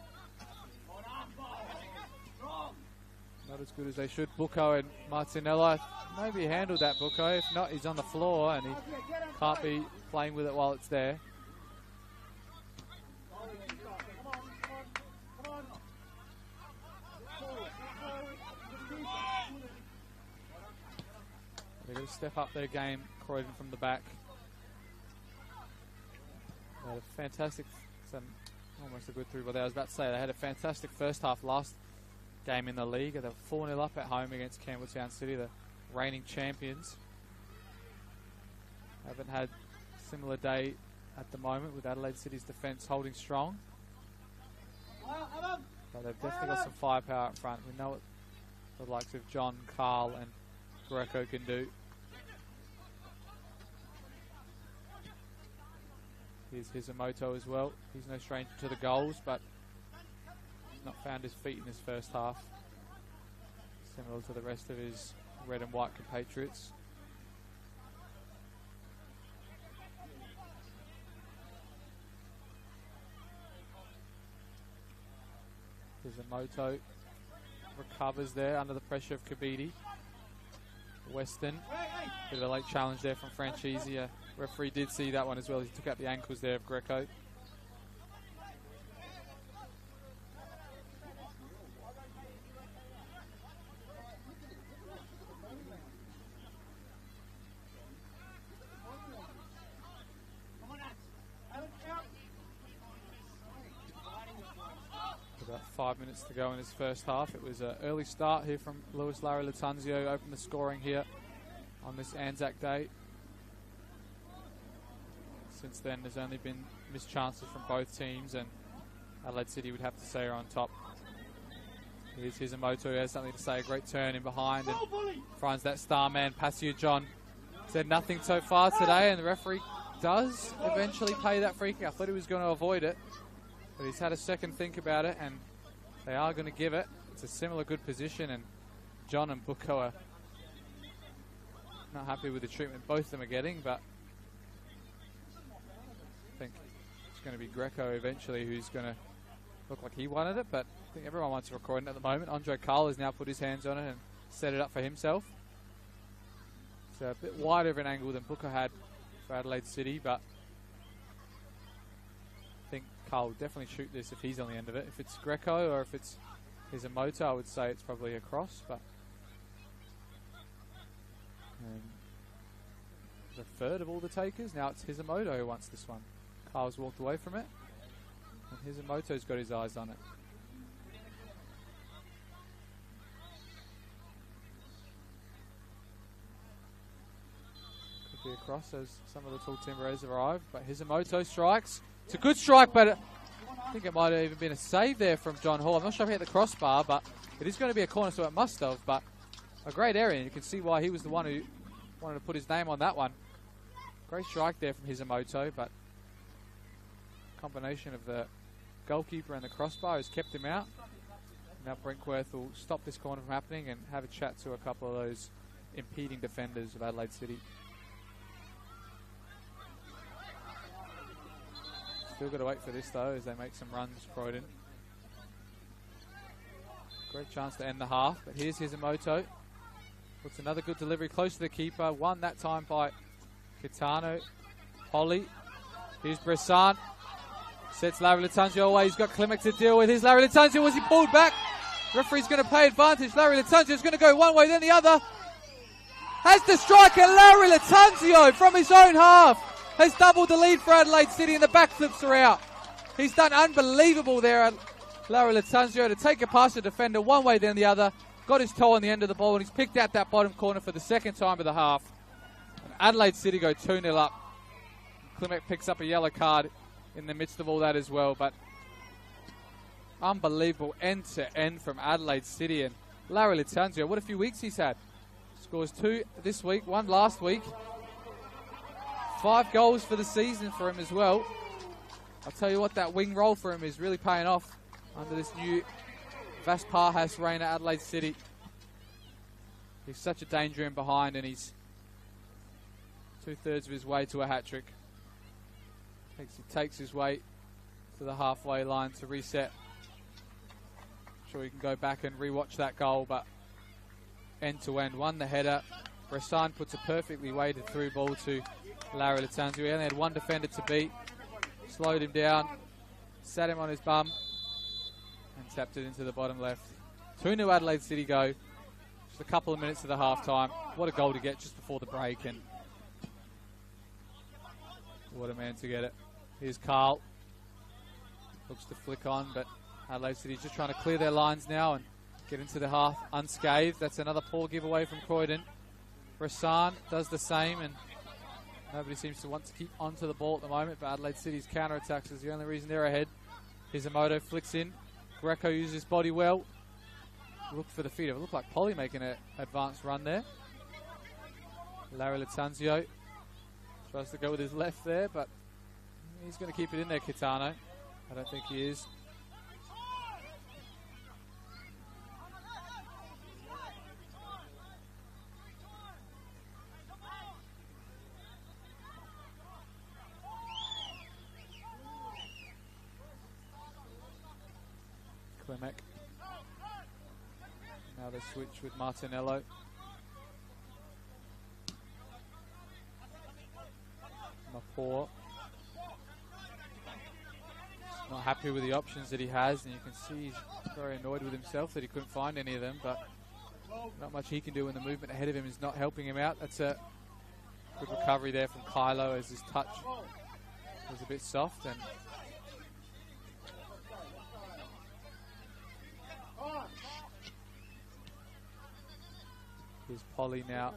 not as good as they should. Bucco and Martinello, maybe he handled that, Bucco. If not, he's on the floor and he can't be playing with it while it's there. They've got to step up their game, Croydon, from the back. Fantastic, some Almost a good through, but I was about to say they had a fantastic first half last game in the league. They were 4-0 up at home against Campbelltown City, the reigning champions. Haven't had a similar day at the moment with Adelaide City's defence holding strong. But they've definitely got some firepower up front. We know what the likes of John, Carl and Greco can do. Here's Hisamoto as well. He's no stranger to the goals, but he's not found his feet in his first half. Similar to the rest of his red and white compatriots. Hisamoto recovers there under the pressure of Kabidi. Weston, bit of a late challenge there from Franchisi. Referee did see that one as well. He took out the ankles there of Greco. About 5 minutes to go in his first half. It was an early start here from Lewis Larry Latanzio. Opened the scoring here on this Anzac Day. Since then, there's only been missed chances from both teams, and Adelaide City would have to say are on top. Here's Hisamoto, who has something to say. A great turn in behind and finds that star man, Pasio John. Said nothing so far today, and the referee does eventually pay that free kick. I thought he was going to avoid it, but he's had a second think about it, and they are going to give it. It's a similar good position, and John and Bucco are not happy with the treatment both of them are getting, but I think it's going to be Greco eventually who's going to look like he wanted it, but I think everyone wants to record it at the moment. Andre Carl has now put his hands on it and set it up for himself. It's a bit wider of an angle than Booker had for Adelaide City, but I think Carl will definitely shoot this if he's on the end of it. If it's Greco or if it's Hisamoto, I would say it's probably a cross, but the third of all the takers, now it's Hisamoto who wants this one. Carl's walked away from it, and Hisamoto's got his eyes on it. Could be a cross as some of the tall timberers have arrived, but Hisamoto strikes. It's a good strike, but I think it might have even been a save there from John Hall. I'm not sure if he hit the crossbar, but it is going to be a corner, so it must have, but a great area, and you can see why he was the one who wanted to put his name on that one. Great strike there from Hisamoto, but combination of the goalkeeper and the crossbar has kept him out. Now Brinkworth will stop this corner from happening and have a chat to a couple of those impeding defenders of Adelaide City. Still got to wait for this though as they make some runs, Croydon. Great chance to end the half, but here's Hisamoto. Puts another good delivery close to the keeper. Won that time by Kitano. Holly. Here's Bressan. Sets Larry Latanzio away. He's got Klimek to deal with. Here's Larry Latanzio. Was he pulled back? Referee's going to pay advantage. Larry Latanzio's going to go one way, then the other. Has the striker, Larry Latanzio, from his own half, has doubled the lead for Adelaide City, and the backflips are out. He's done unbelievable there, Larry Latanzio, to take it past the defender one way, then the other. Got his toe on the end of the ball, and he's picked out that bottom corner for the second time of the half. And Adelaide City go 2-0 up. Klimek picks up a yellow card in the midst of all that as well, but unbelievable end-to-end from Adelaide City. And Larry Latanzio, what a few weeks he's had. Scores 2 this week, 1 last week. 5 goals for the season for him as well. I'll tell you what, that wing role for him is really paying off under this new Vas Parhas reign at Adelaide City. He's such a danger in behind, and he's 2/3 of his way to a hat-trick. He takes his way to the halfway line to reset. I'm sure we can go back and rewatch that goal, but end-to-end, won the header. Bressan puts a perfectly weighted through ball to Larry Latanzio. He only had one defender to beat. Slowed him down, sat him on his bum, and tapped it into the bottom left. 2-0 Adelaide City go. Just a couple of minutes to the half-time. What a goal to get just before the break, and what a man to get it. Here's Carl. Looks to flick on, but Adelaide City's just trying to clear their lines now and get into the half unscathed. That's another poor giveaway from Croydon. Bressan does the same, and nobody seems to want to keep onto the ball at the moment, but Adelaide City's counter-attacks is the only reason they're ahead. Hisamoto flicks in. Greco uses his body well. Look for the feed. It looked like Polly making an advanced run there. Larry Latanzio tries to go with his left there, but he's going to keep it in there, Kitano. I don't think he is. Klimek. Now they switch with Martinello. Mapor. Not happy with the options that he has, and you can see he's very annoyed with himself that he couldn't find any of them, but not much he can do when the movement ahead of him is not helping him out. That's a good recovery there from Kylo as his touch was a bit soft. And here's Polly now.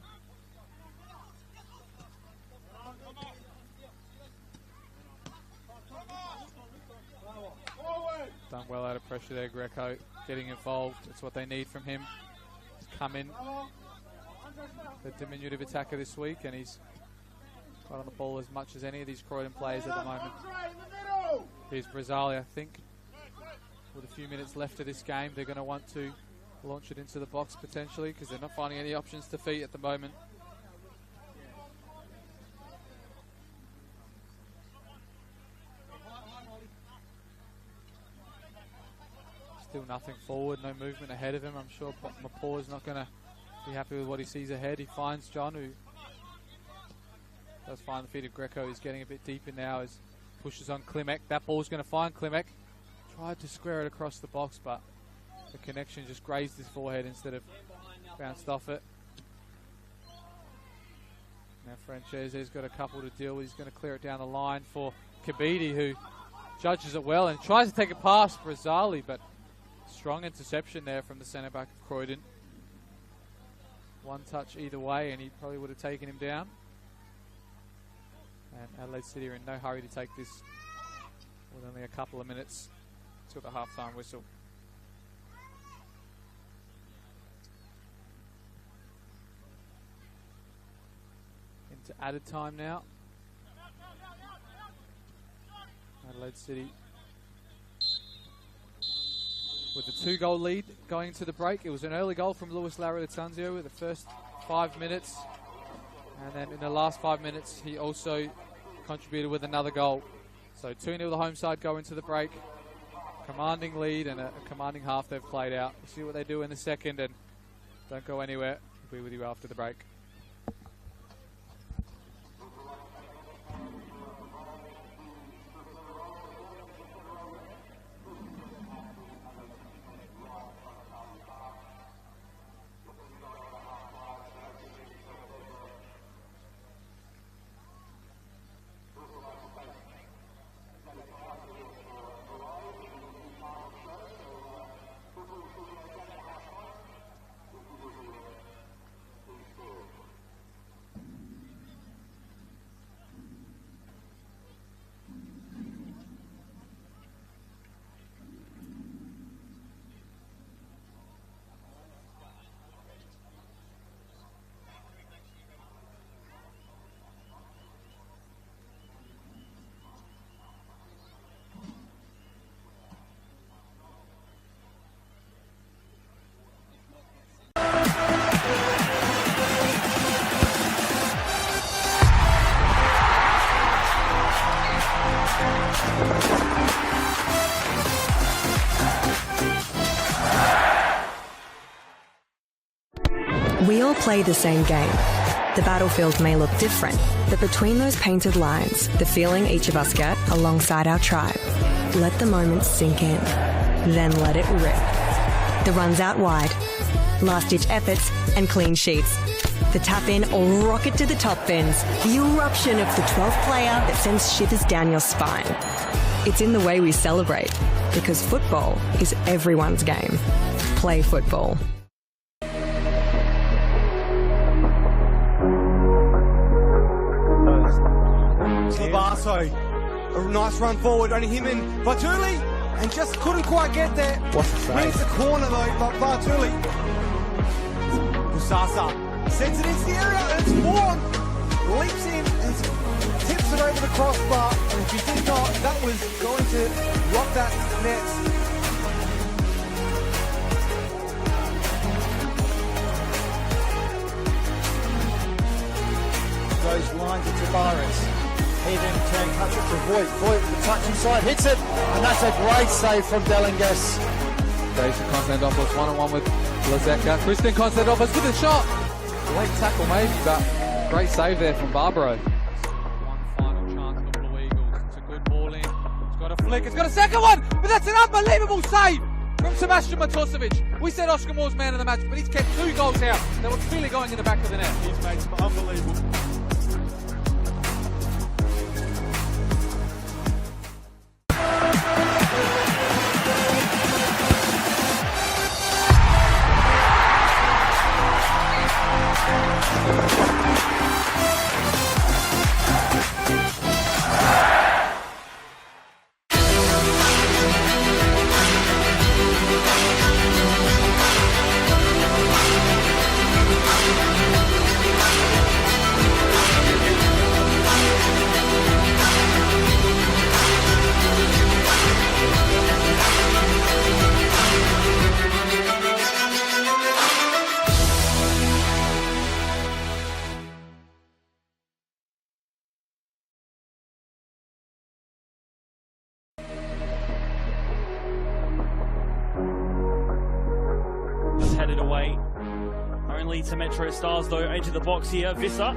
Done well out of pressure there, Greco. Getting involved. That's what they need from him. He's come in. The diminutive attacker this week, and he's got on the ball as much as any of these Croydon players at the moment. Here's Brazzali, I think. With a few minutes left of this game, they're going to want to launch it into the box potentially because they're not finding any options to feed at the moment. Still nothing forward, no movement ahead of him. I'm sure Mapor is not going to be happy with what he sees ahead. He finds John, who does find the feet of Greco. He's getting a bit deeper now as pushes on Klimek. That ball's going to find Klimek. Tried to square it across the box, but the connection just grazed his forehead instead of bounced off it. Now Francese's got a couple to deal with. He's going to clear it down the line for Kabidi, who judges it well and tries to take it past Brazzali, but strong interception there from the centre back of Croydon. One touch either way and he probably would have taken him down. And Adelaide City are in no hurry to take this with only a couple of minutes till the half-time whistle. Into added time now. Adelaide City with a 2-goal lead going into the break. It was an early goal from Luis Larry Latanzio with the first 5 minutes. And then in the last 5 minutes, he also contributed with another goal. So 2-0 the home side go into the break. Commanding lead and a commanding half they've played out. We'll see what they do in the second, and don't go anywhere. We'll be with you after the break. We all play the same game. The battlefield may look different, but between those painted lines, the feeling each of us get alongside our tribe. Let the moment sink in, then let it rip. The runs out wide, last-ditch efforts and clean sheets. The tap-in or rocket to the top bins. The eruption of the 12th player that sends shivers down your spine. It's in the way we celebrate, because football is everyone's game. Play football. Labasso, a nice run forward, only him and Bartuli, and just couldn't quite get there. What's the save? Wins the corner though, but Bartuli. Kusasa sends it into the area, and it's Vaughan. Leaps in and tips it over the crossbar, and if he did not, that was going to rock that net. Those lines of Tavares. He then cuts it to Voigt. Voigt with the touch inside, hits it, and that's a great save from Delingas. Jason Konstantinopoulos one-on-one with Lazeka. Christian Konstantinopoulos with a shot. Late tackle maybe, but great save there from Barbaro. One final chance for Blue Eagles. It's a good ball in. It's got a flick. It's got a second one, but that's an unbelievable save from Sebastian Matosevic. We said Oscar Moore's man of the match, but he's kept 2 goals out. That was clearly going in the back of the net. He's made some unbelievable. Headed away. Only to Metro Stars though, into the box here. Visser.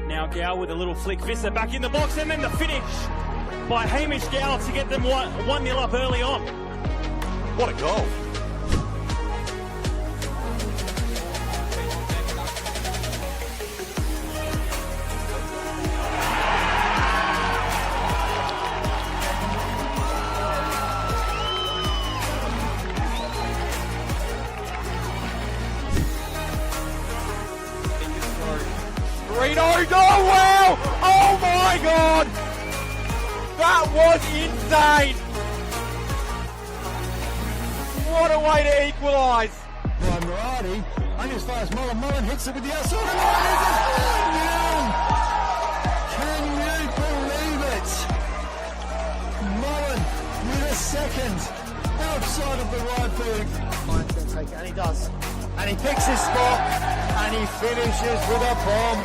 Now Gow with a little flick. Visser back in the box, and then the finish by Hamish Gow to get them 1-0 up early on. What a goal. Oh wow! Oh my god! That was insane! What a way to equalise! Ryan Murati, only as far as Mullen. Mullen hits it with the outside of the line. Can you believe it? Mullen with a second outside of the right boot. Ryan's going to take it, and he does. And he picks his spot, and he finishes with a bomb.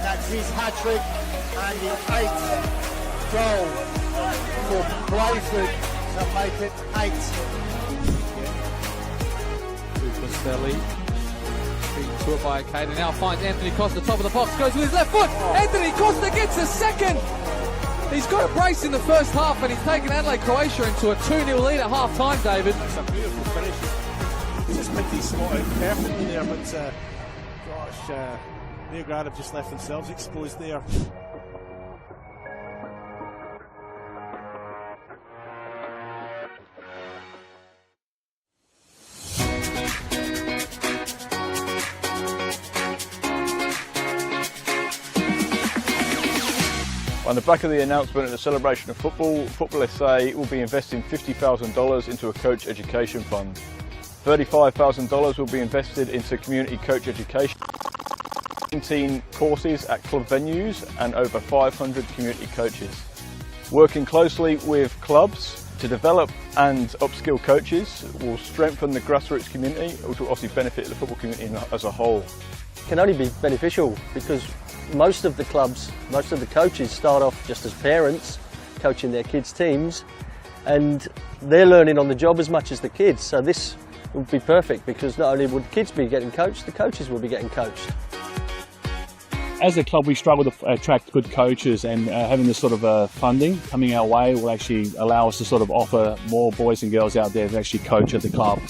That's his hat-trick and the 8th goal for Playford to make it 8. Costelli beaten to it by Caden. Now finds Anthony Costa, top of the box, goes with his left foot. Anthony Costa gets a second. He's got a brace in the first half, and he's taken Adelaide Croatia into a 2-0 lead at half-time, David. It's a beautiful finish. Just picked his spot out perfectly there, but gosh, Neograd have just left themselves exposed there. On the back of the announcement of the celebration of football, NPLSA will be investing $50,000 into a coach education fund. $35,000 will be invested into community coach education, 19 courses at club venues and over 500 community coaches. Working closely with clubs to develop and upskill coaches will strengthen the grassroots community, which will obviously benefit the football community as a whole. It can only be beneficial because most of the clubs, most of the coaches start off just as parents coaching their kids' teams, and they're learning on the job as much as the kids. So this would be perfect because not only would kids be getting coached, the coaches will be getting coached. As a club, we struggle to attract good coaches, and having this sort of funding coming our way will actually allow us to sort of offer more boys and girls out there to actually coach at the club.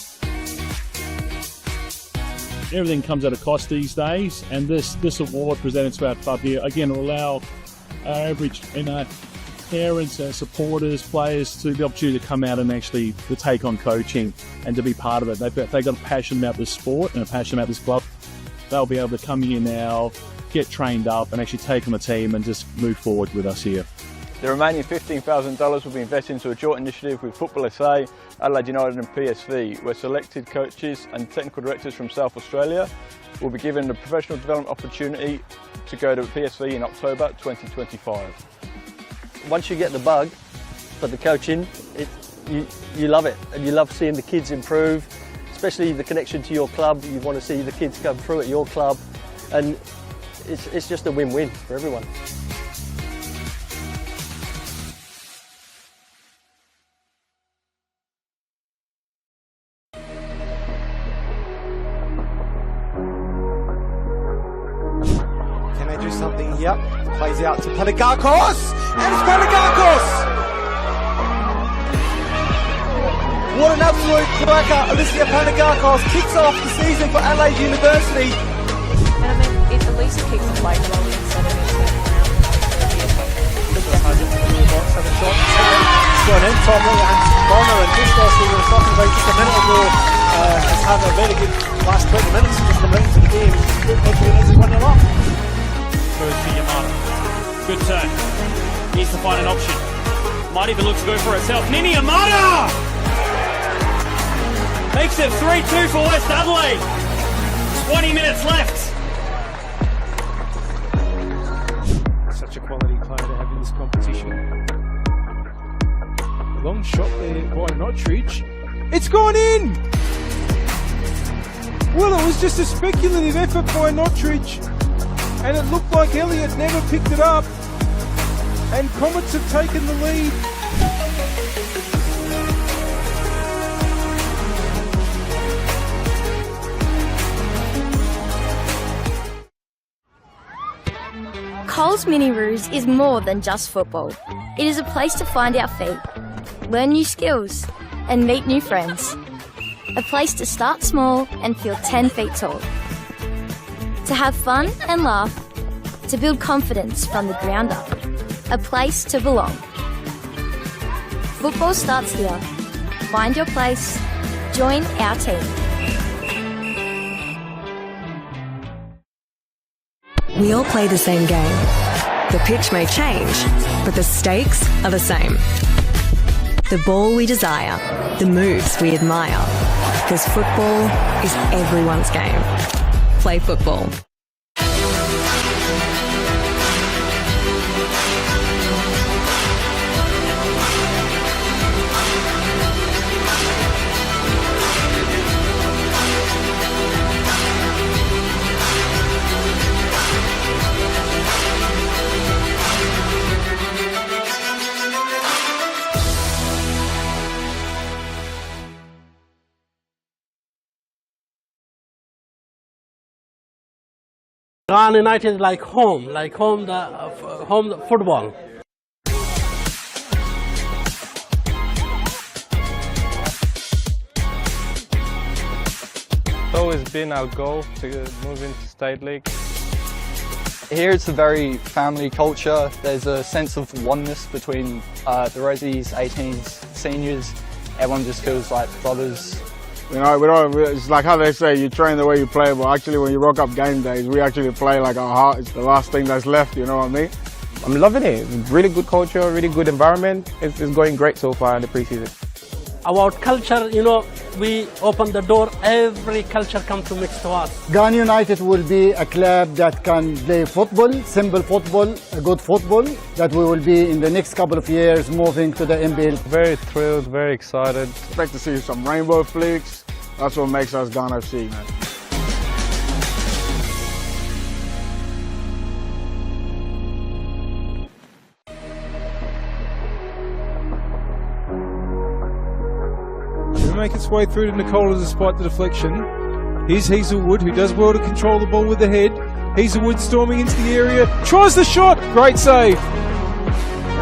Everything comes at a cost these days, and this award presented to our club here again will allow our average parents, supporters, players to the opportunity to come out and actually to take on coaching and to be part of it. They've got a passion about this sport and a passion about this club. They'll be able to come here now, get trained up and actually take on the team and just move forward with us here. The remaining $15,000 will be invested into a joint initiative with Football SA, Adelaide United and PSV, where selected coaches and technical directors from South Australia will be given a professional development opportunity to go to PSV in October 2025. Once you get the bug for the coaching, you love it, and you love seeing the kids improve, especially the connection to your club. You want to see the kids come through at your club, and it's just a win-win for everyone. Can they do something? Yep. Plays out to Panagakos, and it's Panagakos! What an absolute cracker. Alicia Panagakos kicks off the season for Adelaide University. And I mean, it at least keeps the play rolling instead of it turning around. It's gone in, Tom and Bonner, and just as we were talking about just a minute ago, has had a very good last 20 minutes just come into the game. It's 1-0 up. Goes to Yamada. Good turn. Needs to find an option. Might even look to go for herself. Nini Yamada! Makes it 3-2 for West Adelaide. 20 minutes left. Such a quality player to have in this competition. Long shot there by Notridge. It's gone in! Well, it was just a speculative effort by Notridge, and it looked like Elliott never picked it up, and Comets have taken the lead. Coles Mini Roos is more than just football. It is a place to find our feet, learn new skills, and meet new friends. A place to start small and feel 10 feet tall. To have fun and laugh, to build confidence from the ground up. A place to belong. Football starts here. Find your place. Join our team. We all play the same game. The pitch may change, but the stakes are the same. The ball we desire, the moves we admire. Because football is everyone's game. Play football. Croydon United like home football. It's always been our goal to move into State League. Here it's a very family culture. There's a sense of oneness between the Resies, 18s, seniors. Everyone just feels like brothers. You know, it's like how they say, you train the way you play, but actually when you rock up game days, we actually play like our heart is the last thing that's left, you know what I mean? I'm loving it. Really good culture, really good environment. It's going great so far in the pre-season. About culture, you know, we open the door, every culture comes to mix to us. Ghana United will be a club that can play football, simple football, a good football, that we will be in the next couple of years moving to the NPL. Very thrilled, very excited. Expect to see some rainbow flicks. That's what makes us Ghana FC, man. To make its way through to Nicola despite the deflection. Here's Hazelwood, who does well to control the ball with the head. Hazelwood storming into the area, tries the shot, great save.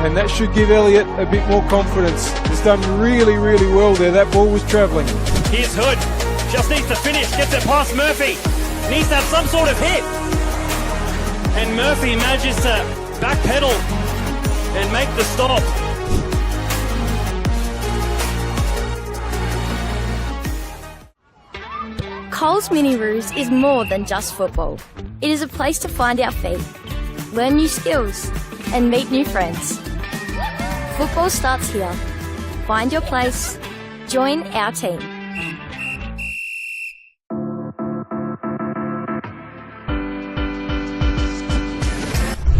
And that should give Elliott a bit more confidence. He's done really, really well there. That ball was travelling. Here's Hood. Just needs to finish. Gets it past Murphy. Needs to have some sort of hit. And Murphy manages to backpedal and make the stop. Coles Mini Roos is more than just football. It is a place to find our feet, learn new skills, and meet new friends. Football starts here. Find your place. Join our team.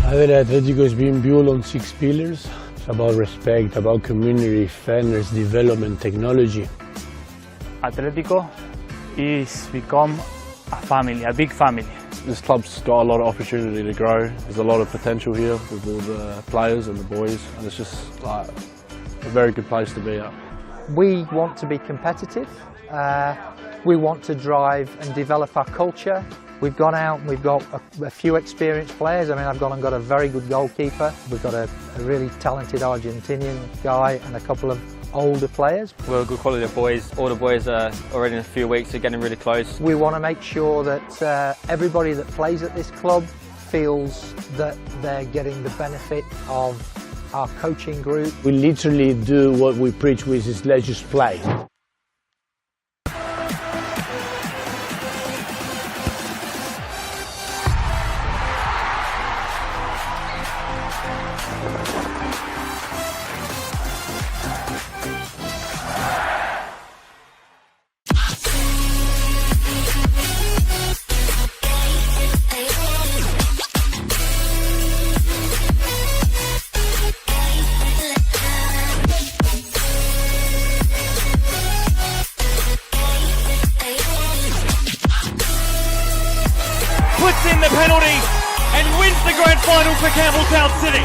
Adelaide Atletico is being built on 6 pillars. It's about respect, about community, fairness, development, technology. Atletico is become a family, a big family. This club's got a lot of opportunity to grow. There's a lot of potential here with all the players and the boys, and it's just like a very good place to be at. We want to be competitive. We want to drive and develop our culture. We've gone out and we've got a few experienced players. I mean, I've gone and got a very good goalkeeper. We've got a really talented Argentinian guy and a couple of older players. We're a good quality of boys. All the boys are already in a few weeks, they're getting really close. We want to make sure that everybody that plays at this club feels that they're getting the benefit of our coaching group. We literally do what we preach, which is let's just play. Puts in the penalty and wins the grand final for Campbelltown City.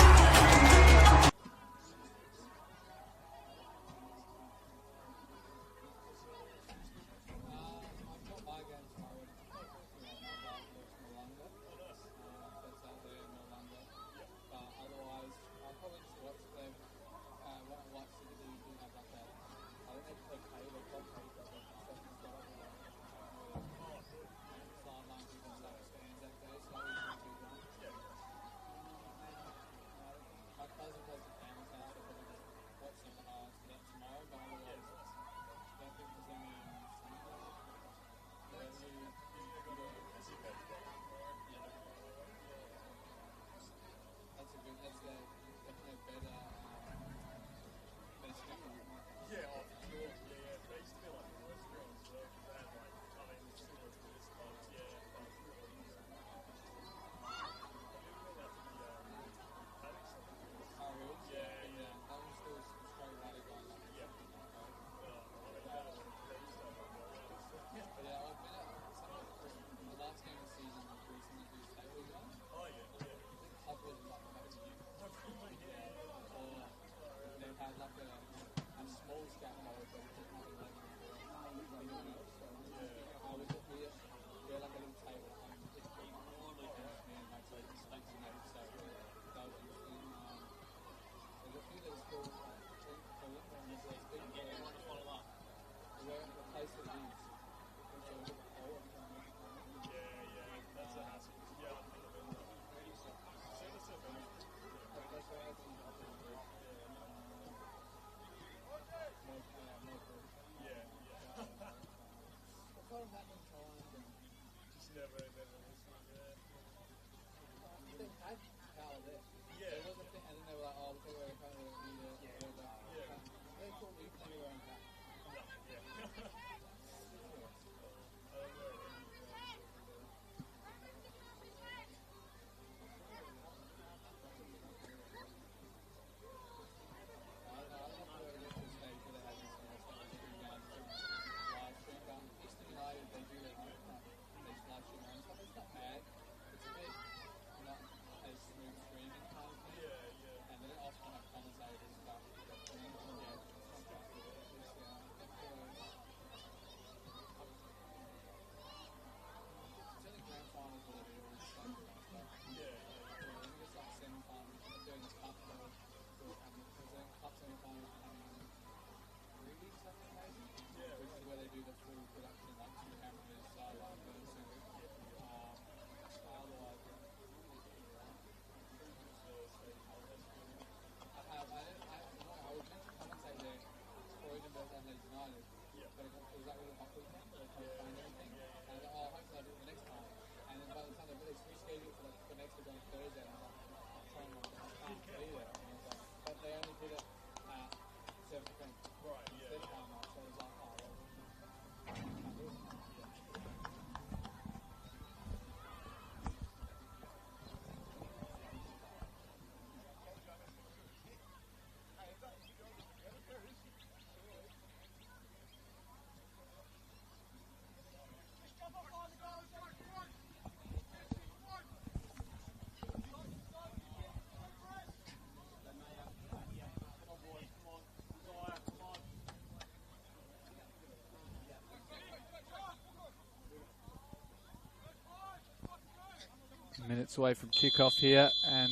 Minutes away from kickoff here, and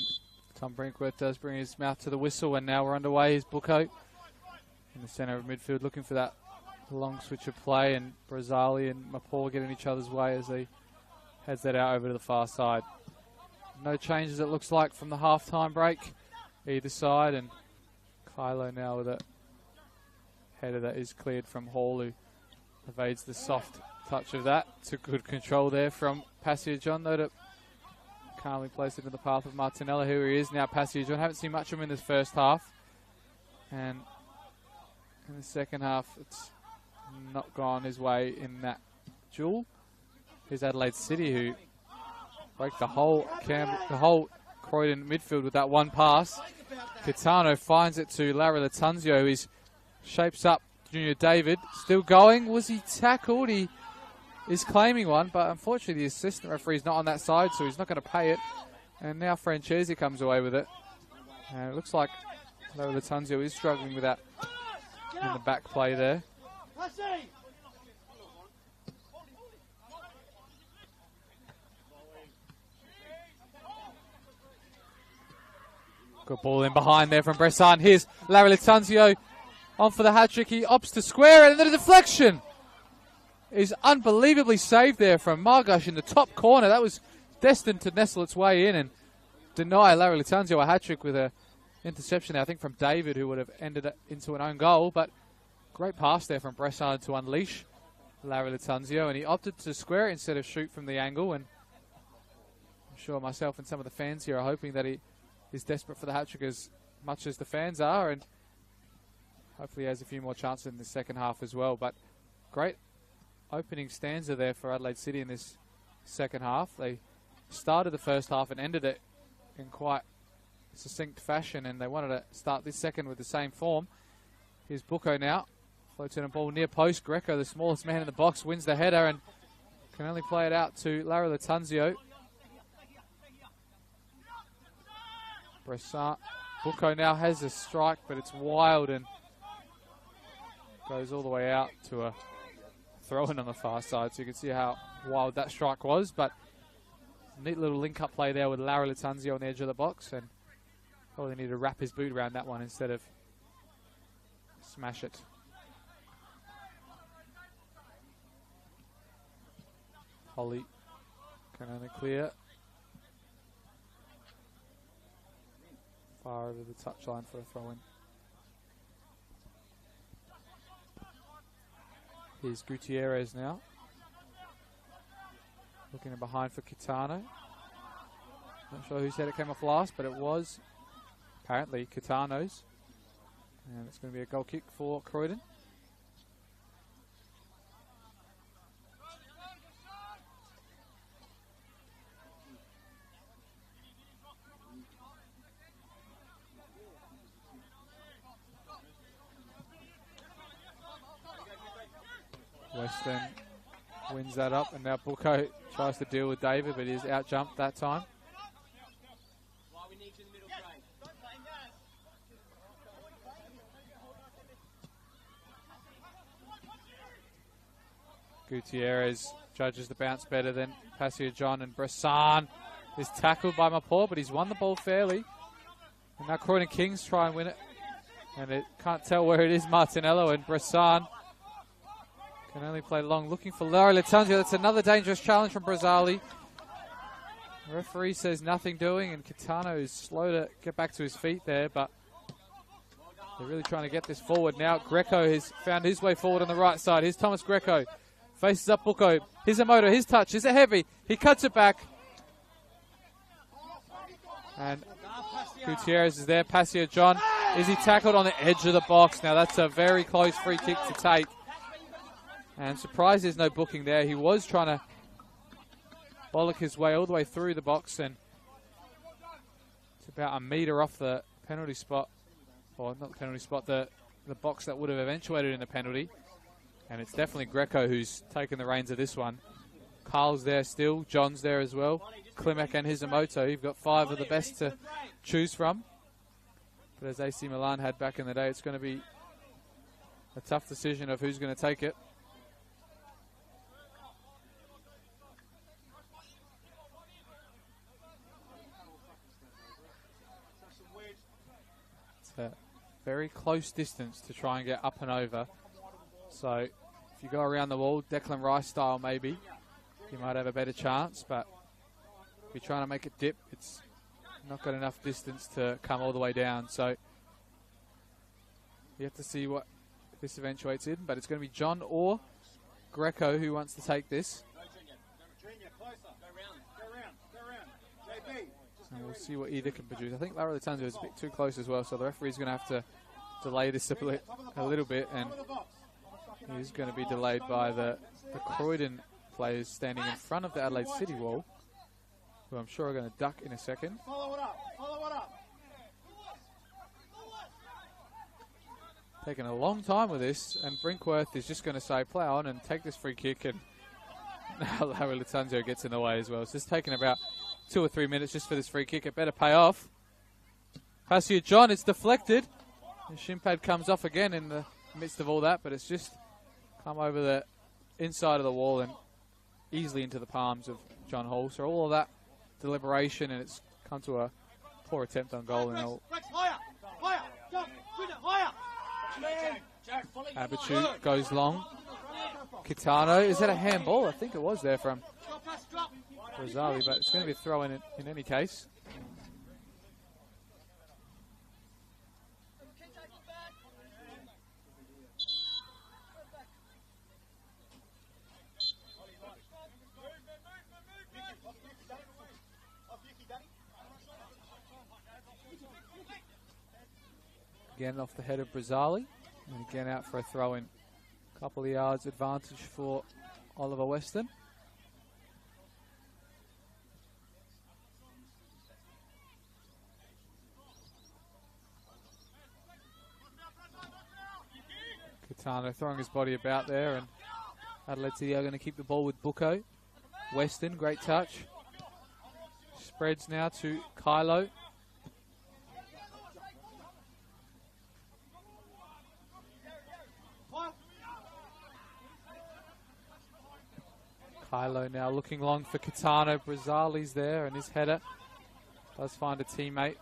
Tom Brinkworth does bring his mouth to the whistle, and now we're underway. Here's Bucco in the centre of midfield looking for that long switch of play, and Brazali and Mapor get in each other's way as he heads that out over to the far side. No changes, it looks like, from the half-time break either side, and Kylo now with a header that is cleared from Hall, who evades the soft touch of that. Took good control there from Passia John, though, to calmly place it in the path of Martinella. Here he is now, Passia John. Haven't seen much of him in this first half, and in the second half it's not gone his way in that duel. Here's Adelaide City, who break the whole Croydon midfield with that one pass. Kitano finds it to Larry Latunzio, who shapes up Junior David. Still going. Was he tackled? He is claiming one, but unfortunately the assistant referee is not on that side, so he's not going to pay it. And now Francesi comes away with it. And it looks like Larry Latunzio is struggling with that in the back play there. Good ball in behind there from Bressan. Here's Larry Latunzio on for the hat-trick. He opts to square it, and then a deflection is unbelievably saved there from Margash in the top corner. That was destined to nestle its way in and deny Larry Latunzio a hat-trick with an interception there, I think, from David, who would have ended it into an own goal. But great pass there from Bressan to unleash Larry Latunzio, and he opted to square it instead of shoot from the angle. And I'm sure myself and some of the fans here are hoping that he is desperate for the hat-trick as much as the fans are, and hopefully he has a few more chances in the second half as well. But great opening stanza there for Adelaide City in this second half. They started the first half and ended it in quite succinct fashion, and they wanted to start this second with the same form. Here's Bucco now. Floats in a ball near post. Greco, the smallest man in the box, wins the header and can only play it out to Larry Latunzio. Bressan. Bucco now has a strike, but it's wild and goes all the way out to a throw-in on the far side. So you can see how wild that strike was. But neat little link-up play there with Larry Latunzio on the edge of the box, and probably need to wrap his boot around that one instead of smash it. Holly can only clear. Far over the touchline for a throw-in. Here's Gutierrez now. Looking in behind for Kitano. Not sure whose head it came off last, but it was apparently Kitano's. And it's going to be a goal kick for Croydon. Weston wins that up, and now Bucco tries to deal with David, but he's out-jumped that time. Gutierrez judges the bounce better than Passia John, and Bressan is tackled by Mapor, but he's won the ball fairly. And now Croydon Kings try and win it, and it can't tell where it is. Martinello and Bressan can only play long, looking for Larry Latunzio. That's another dangerous challenge from Brazali. The referee says nothing doing, and Kitano is slow to get back to his feet there, but they're really trying to get this forward now. Greco has found his way forward on the right side. Here's Thomas Greco. Faces up Bucco. Here's a motor. His touch. Is it heavy? He cuts it back. And Gutierrez is there. Passia John. Is he tackled on the edge of the box? Now that's a very close free kick to take. And surprised there's no booking there. He was trying to bollock his way all the way through the box, and it's about a metre off the penalty spot. Or not the penalty spot, the box that would have eventuated in the penalty. And it's definitely Greco who's taken the reins of this one. Carl's there still. John's there as well. Klimek and Hisamoto. You've got 5 of the best to choose from. But as AC Milan had back in the day, it's going to be a tough decision of who's going to take it. very close distance to try and get up and over. So if you go around the wall, Declan Rice style maybe, you might have a better chance, but if you're trying to make it dip, it's not got enough distance to come all the way down. So you have to see what this eventuates in, but it's going to be John or Greco who wants to take this. And we'll see what either can produce. I think Lara Latanzio is a bit too close as well, so the referee's going to have to delay this a little bit, and he's going to be delayed by the Croydon players standing in front of the Adelaide City wall, who I'm sure are going to duck in a second. Taking a long time with this, and Brinkworth is just going to say, play on and take this free kick, and Larry Latanzio gets in the way as well. So it's taken about 2 or 3 minutes just for this free kick. It better pay off. Pass here, John. It's deflected. The shin pad comes off again in the midst of all that, but it's just come over the inside of the wall and easily into the palms of John Hall. So all of that deliberation, and it's come to a poor attempt on goal. And Abichu goes long. Kitano, is that a handball? I think it was there from Rosali, but it's going to be a throw in any case. Again off the head of Brazali, and again out for a throw in. Couple of yards advantage for Oliver Weston. Kitano throwing his body about there, and Adelaide City are going to keep the ball with Bucco. Weston, great touch. Spreads now to Kylo. Kylo now looking long for Kitano. Brazali's there, and his header does find a teammate.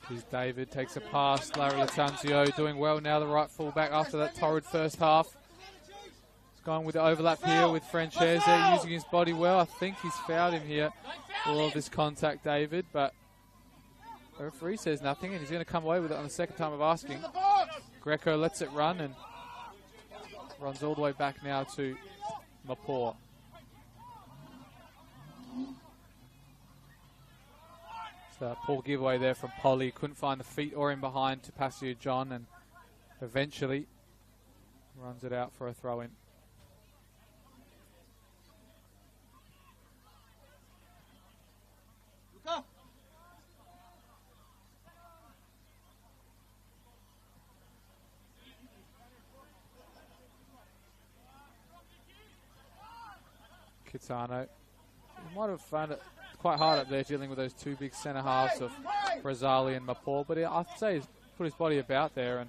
Here's David, takes a pass. Larry Latanzio doing well now, the right fullback after that torrid first half. He's going with the overlap here with Francese, using his body well. I think he's fouled him here for all of this contact, David, but the referee says nothing, and he's going to come away with it on the second time of asking. Greco lets it run and runs all the way back now to Mapor. Poor giveaway there from Polly. Couldn't find the feet or in behind to Passio John, and eventually runs it out for a throw-in. Kitano. He might have found it quite hard up there dealing with those two big centre halves of Brazali and Mapor, but I'd say he's put his body about there, and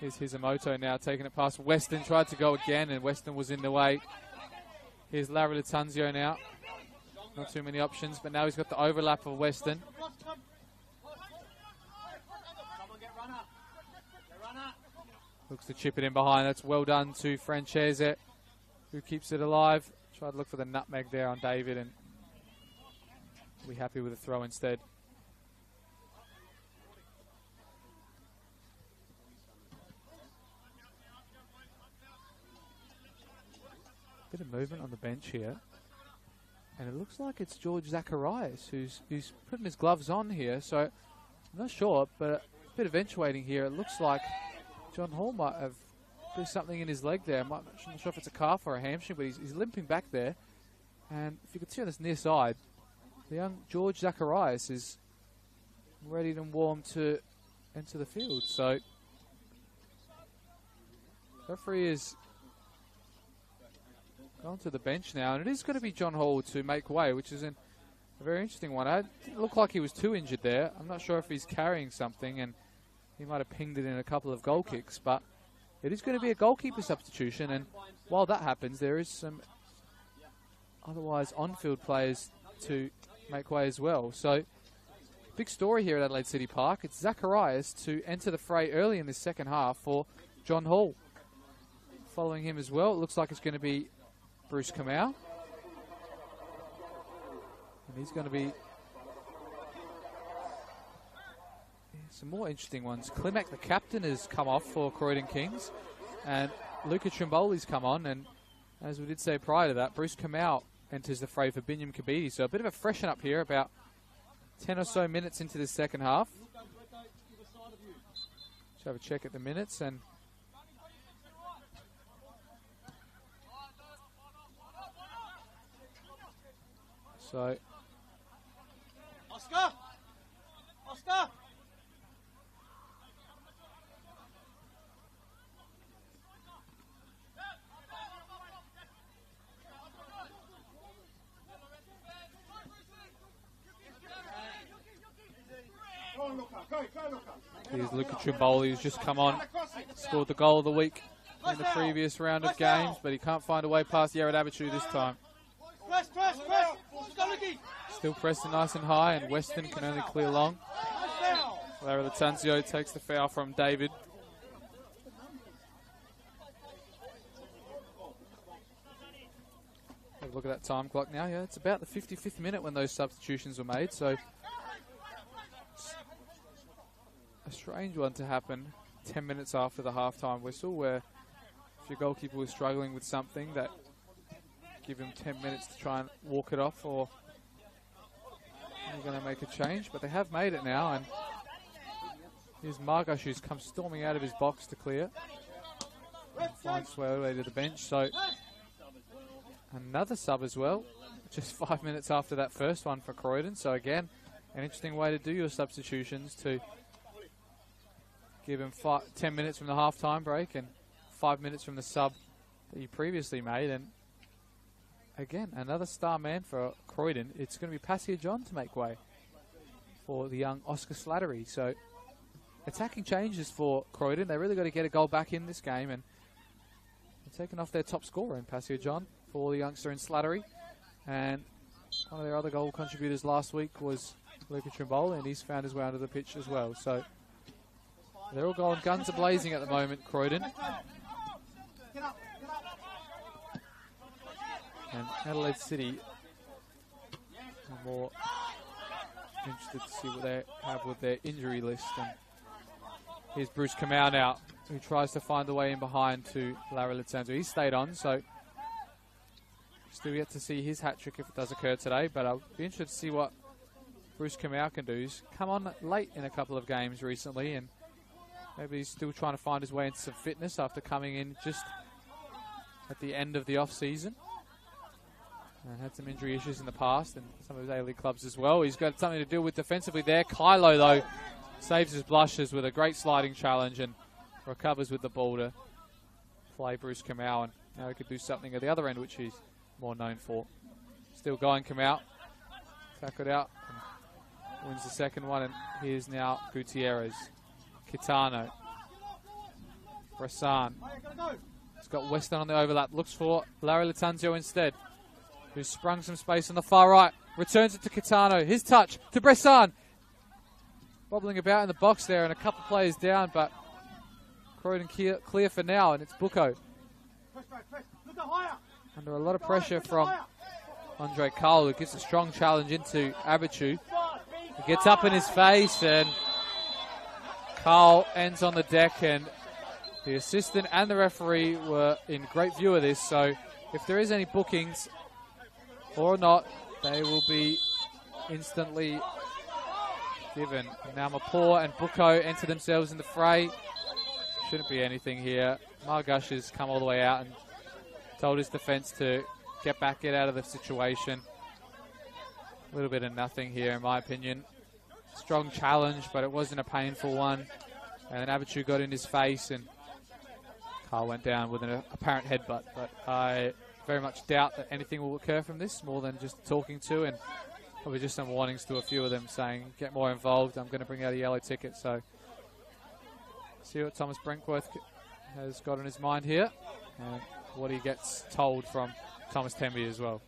here's Hisamoto now taking it past Weston. Tried to go again, and Weston was in the way. Here's Larry Latanzio now. Not too many options, but now he's got the overlap of Weston. Looks to chip it in behind. That's well done to Francese, who keeps it alive. Tried to look for the nutmeg there on David, and be happy with a throw instead. Bit of movement on the bench here, and it looks like it's George Zacharias who's putting his gloves on here, so I'm not sure, but a bit of eventuating here. It looks like John Hall might have got something in his leg there. I'm not sure if it's a calf or a hamstring, but he's limping back there, and if you can see on this near side, the young George Zacharias is ready and warm to enter the field. So Referee is gone to the bench now, and it is going to be John Hall to make way, which is a very interesting one. It didn't look like he was too injured there. I'm not sure if he's carrying something, and he might have pinged it in a couple of goal kicks, but it is going to be a goalkeeper substitution, and while that happens, there is some otherwise on-field players to make way as well. So, big story here at Adelaide City Park. It's Zacharias to enter the fray early in this second half for John Hall. Following him as well, it looks like it's going to be Bruce Kamau. And he's going to be some more interesting ones. Klimek, the captain, has come off for Croydon Kings, and Luca Trimboli's come on, and as we did say prior to that, Bruce Kamau enters the fray for Binyam Kabidi. So a bit of a freshen up here, about 10 or so minutes into the second half. Let's have a check at the minutes, and so Oscar! Oscar! here's Luca Trimboli, who's just come on, scored the goal of the week in the previous round of games, but he can't find a way past Yared Abichu this time. Press, press, press! Still pressing nice and high, and Weston can only clear long. Larry Latanzio takes the foul from David. Have a look at that time clock now. Yeah, it's about the 55th minute when those substitutions were made, so a strange one to happen 10 minutes after the halftime whistle, where if your goalkeeper was struggling with something, that give him 10 minutes to try and walk it off, or you're going to make a change. But they have made it now, and here's Margash, who's come storming out of his box to clear. Finds his way all the way to the bench. So another sub as well, just 5 minutes after that first one for Croydon. So again, an interesting way to do your substitutions, to give him 10 minutes from the halftime break and 5 minutes from the sub that you previously made. And again, another star man for Croydon. It's going to be Passia John to make way for the young Oscar Slattery. So attacking changes for Croydon. They really got to get a goal back in this game, and they're taking off their top scorer in Passia John for the youngster in Slattery. And one of their other goal contributors last week was Luca Trimboli, and he's found his way onto the pitch as well. So they're all going guns a-blazing at the moment, Croydon. And Adelaide City are more interested to see what they have with their injury list. And here's Bruce Kamau now, who tries to find the way in behind to Larry Latanzo. He stayed on, so still yet to see his hat-trick if it does occur today, but I'll be interested to see what Bruce Kamau can do. He's come on late in a couple of games recently, and maybe he's still trying to find his way into some fitness after coming in just at the end of the off-season. And had some injury issues in the past, and some of his A-League clubs as well. He's got something to deal with defensively there. Kylo, though, saves his blushes with a great sliding challenge and recovers with the ball to play Bruce Kamau. And now he could do something at the other end, which he's more known for. Still going, Kamau. Tackled out and wins the second one. And here's now Gutierrez. Kitano. Bressan. He's got Weston on the overlap. Looks for Larry Latanzio instead, who's sprung some space on the far right. Returns it to Kitano. His touch to Bressan. Bobbling about in the box there, and a couple players down, but Croydon clear for now, and it's Bucco. Under a lot of pressure from Andre Cole, who gives a strong challenge into Abichu. He gets up in his face, and Cole ends on the deck, and the assistant and the referee were in great view of this, so if there is any bookings or not, they will be instantly given. Now Mapur and Bucco enter themselves in the fray. Shouldn't be anything here. Margush has come all the way out and told his defence to get out of the situation. A little bit of nothing here, in my opinion. Strong challenge, but it wasn't a painful one. And then Abichu got in his face and Carl went down with an apparent headbutt, but I very much doubt that anything will occur from this, more than just talking to, and probably just some warnings to a few of them saying, get more involved, I'm going to bring out a yellow ticket. So see what Thomas Brinkworth has got in his mind here, and what he gets told from Thomas Temby as well.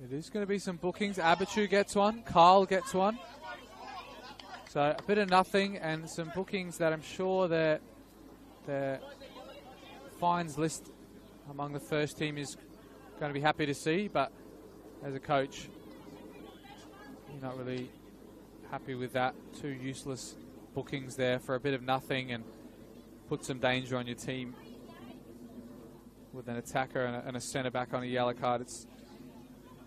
It is going to be some bookings. Abichu gets one. Carl gets one. So a bit of nothing and some bookings that I'm sure their fines list among the first team is going to be happy to see. But as a coach, you're not really happy with that. 2 useless bookings there for a bit of nothing and put some danger on your team with an attacker and a centre back on a yellow card. It's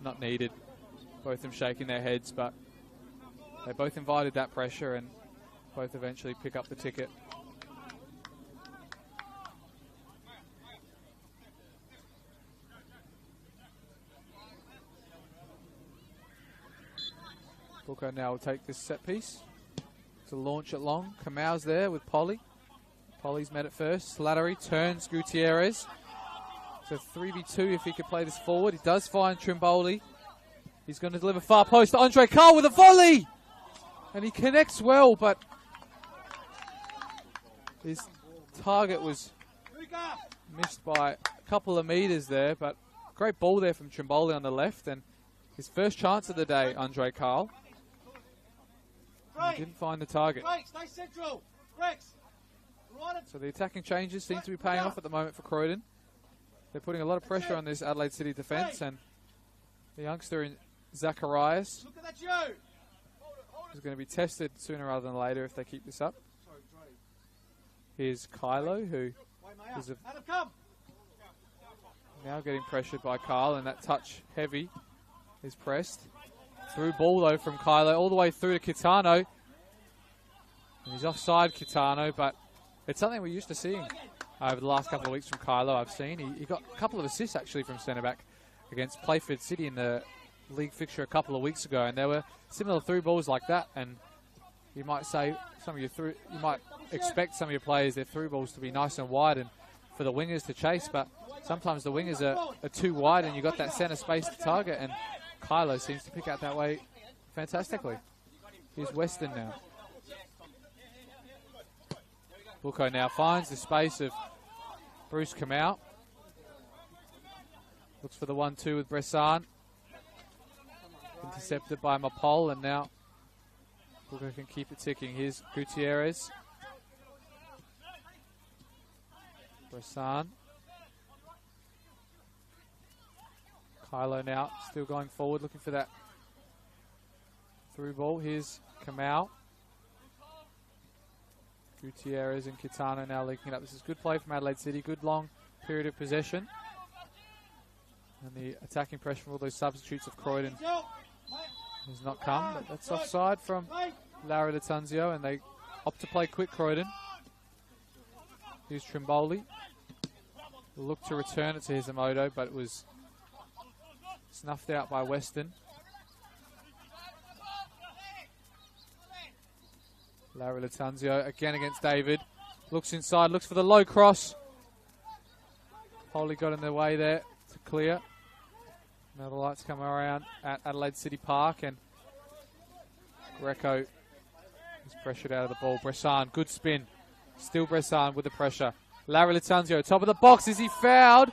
not needed. Both of them shaking their heads, but they both invited that pressure and both eventually pick up the ticket. Booker now will take this set piece to launch it long. Kamau's there with Polly. Polly's met it first. Slattery turns Gutierrez. So 3v2 if he could play this forward. He does find Trimboli. He's going to deliver far post to Andre Carl with a volley! And he connects well, but his target was missed by a couple of meters there. But great ball there from Trimboli on the left. And his first chance of the day, Andre Carl. He didn't find the target. Stay central. Rex. So the attacking changes seem to be paying off at the moment for Croydon. They're putting a lot of pressure on this Adelaide City defence, and the youngster in Zacharias is going to be tested sooner rather than later if they keep this up. Here's Kylo, who is now getting pressured by Carl, and that touch heavy is pressed. Through ball though from Kylo all the way through to Kitano. And he's offside, Kitano, but it's something we're used to seeing over the last couple of weeks from Kylo. I've seen he got a couple of assists actually from centre back against Playford City in the league fixture a couple of weeks ago, and there were similar through balls like that. And you might say you might expect some of your players their through balls to be nice and wide and for the wingers to chase, but sometimes the wingers are too wide and you got that centre space to target, and Kylo seems to pick out that way fantastically. Here's Weston now. Buko now finds the space of Bruce Kamau. Looks for the 1-2 with Bressan. Intercepted by Mapol, and now Buko can keep it ticking. Here's Gutierrez. Bressan. Kylo now still going forward, looking for that through ball. Here's Kamau. Gutierrez and Kitano now linking it up. This is good play from Adelaide City. Good long period of possession. And the attacking pressure from all those substitutes of Croydon has not come. But that's offside from Larry Latanzio, and they opt to play quick Croydon. Here's Trimboli. Look to return it to Hisamoto, but it was snuffed out by Weston. Larry Latanzio again against David. Looks inside, looks for the low cross. Polly got in the way there to clear. Now the lights come around at Adelaide City Park, and Greco is pressured out of the ball. Bressan, good spin. Still Bressan with the pressure. Larry Latanzio, top of the box. Is he fouled?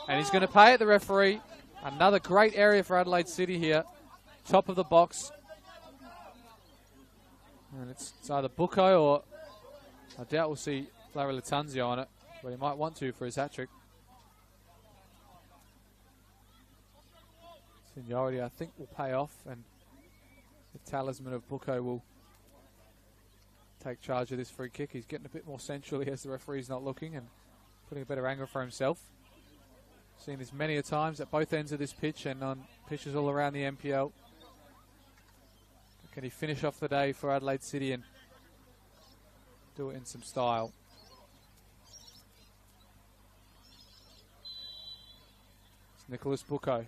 And he's going to pay it, the referee. Another great area for Adelaide City here. Top of the box. And it's either Buko or I doubt we'll see Larry Latanzio on it, but he might want to for his hat-trick. Seniority, I think, will pay off, and the talisman of Buko will take charge of this free kick. He's getting a bit more centrally as the referee's not looking and putting a better angle for himself. Seen this many a times at both ends of this pitch and on pitches all around the NPL. Can he finish off the day for Adelaide City and do it in some style. It's Nicholas Bucco.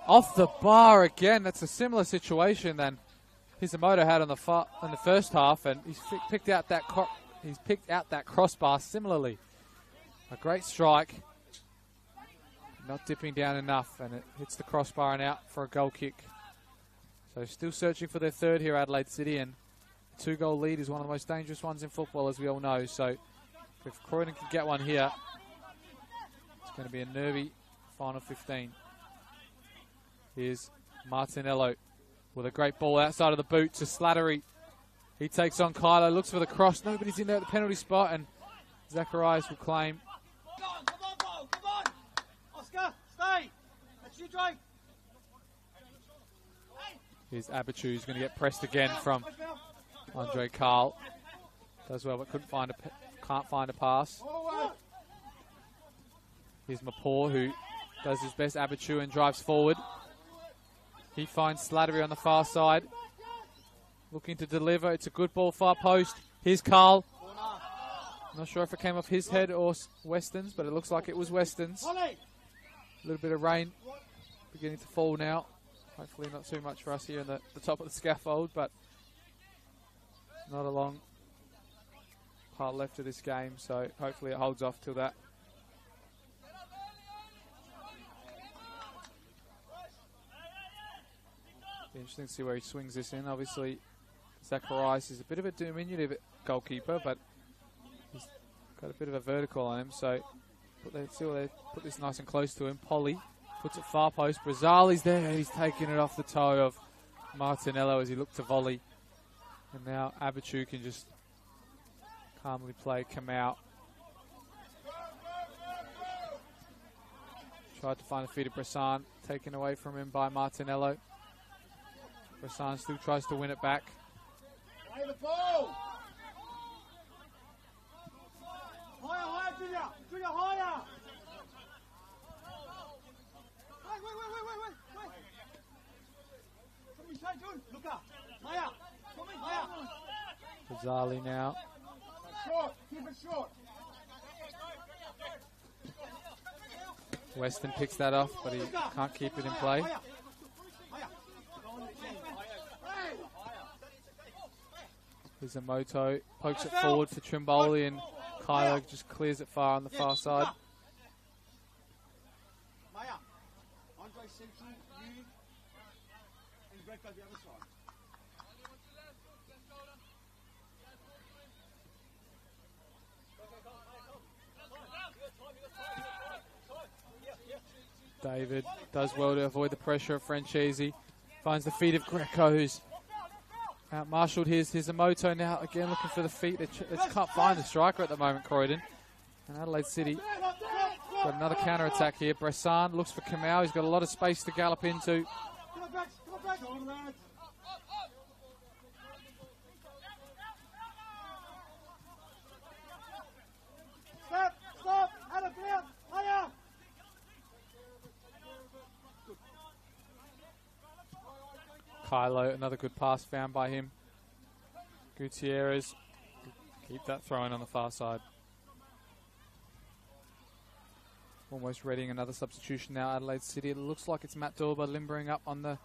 Off the bar again. That's a similar situation than Hisamoto had on in the first half, and he's picked out that crossbar similarly. A great strike, not dipping down enough, and it hits the crossbar and out for a goal kick. So still searching for their third here, Adelaide City, and a 2-goal lead is one of the most dangerous ones in football, as we all know. So if Croydon can get one here, it's going to be a nervy final 15. Here's Martinello with a great ball outside of the boot to Slattery. He takes on Kylo, looks for the cross. Nobody's in there at the penalty spot, and Zacharias will claim. Come on. Oscar, stay. That's you, Drake. Here's Abichu, who's going to get pressed again from Andre Carl. Does well, but can't find a pass. Here's Mapor, who does his best, Abichu, and drives forward. He finds Slattery on the far side. Looking to deliver. It's a good ball, far post. Here's Carl. Not sure if it came off his head or Weston's, but it looks like it was Weston's. A little bit of rain beginning to fall now. Hopefully not too much for us here in the top of the scaffold, but not a long part left of this game, so hopefully it holds off till that. Be interesting to see where he swings this in. Obviously, Zacharias is a bit of a diminutive goalkeeper, but he's got a bit of a vertical on him, so see where they put this nice and close to him. Polly puts it far post. Brazzali's there. He's taking it off the toe of Martinello as he looked to volley. And now Abichu can just calmly play Kamau. Tried to find a feed of Bressan, taken away from him by Martinello. Bressan still tries to win it back. Play the ball. Higher, Julia, higher. Brazzali now. Short, keep it short. Weston picks that off, but he can't keep it in play. Hisamoto pokes it forward for Trimboli, and Kylo just clears it far on the far side. David does well to avoid the pressure of Francesi. Finds the feet of Greco, who's out-marshalled. Here's Hisamoto now, again looking for the feet. They can't find the striker at the moment, Croydon. And Adelaide City got another counter-attack here. Bressan looks for Kamau. He's got a lot of space to gallop into. Stop, out of bounds, higher. Kylo, another good pass found by him. Gutierrez, keep that throwing on the far side. Almost readying another substitution now, Adelaide City. It looks like it's Matt Dorber limbering up on the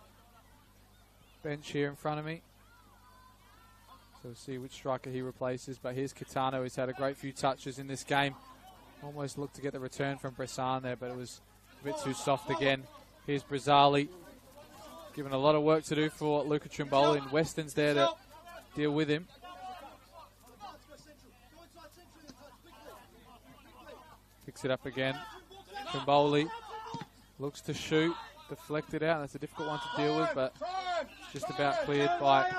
bench here in front of me. So we'll see which striker he replaces. But here's Kitano, who's had a great few touches in this game. Almost looked to get the return from Bressan there, but it was a bit too soft again. Here's Brazzali, given a lot of work to do for Luca Trimboli, and Weston's there to deal with him. Picks it up again. Trimboli looks to shoot, deflected out. That's a difficult one to deal with, but it's just about cleared by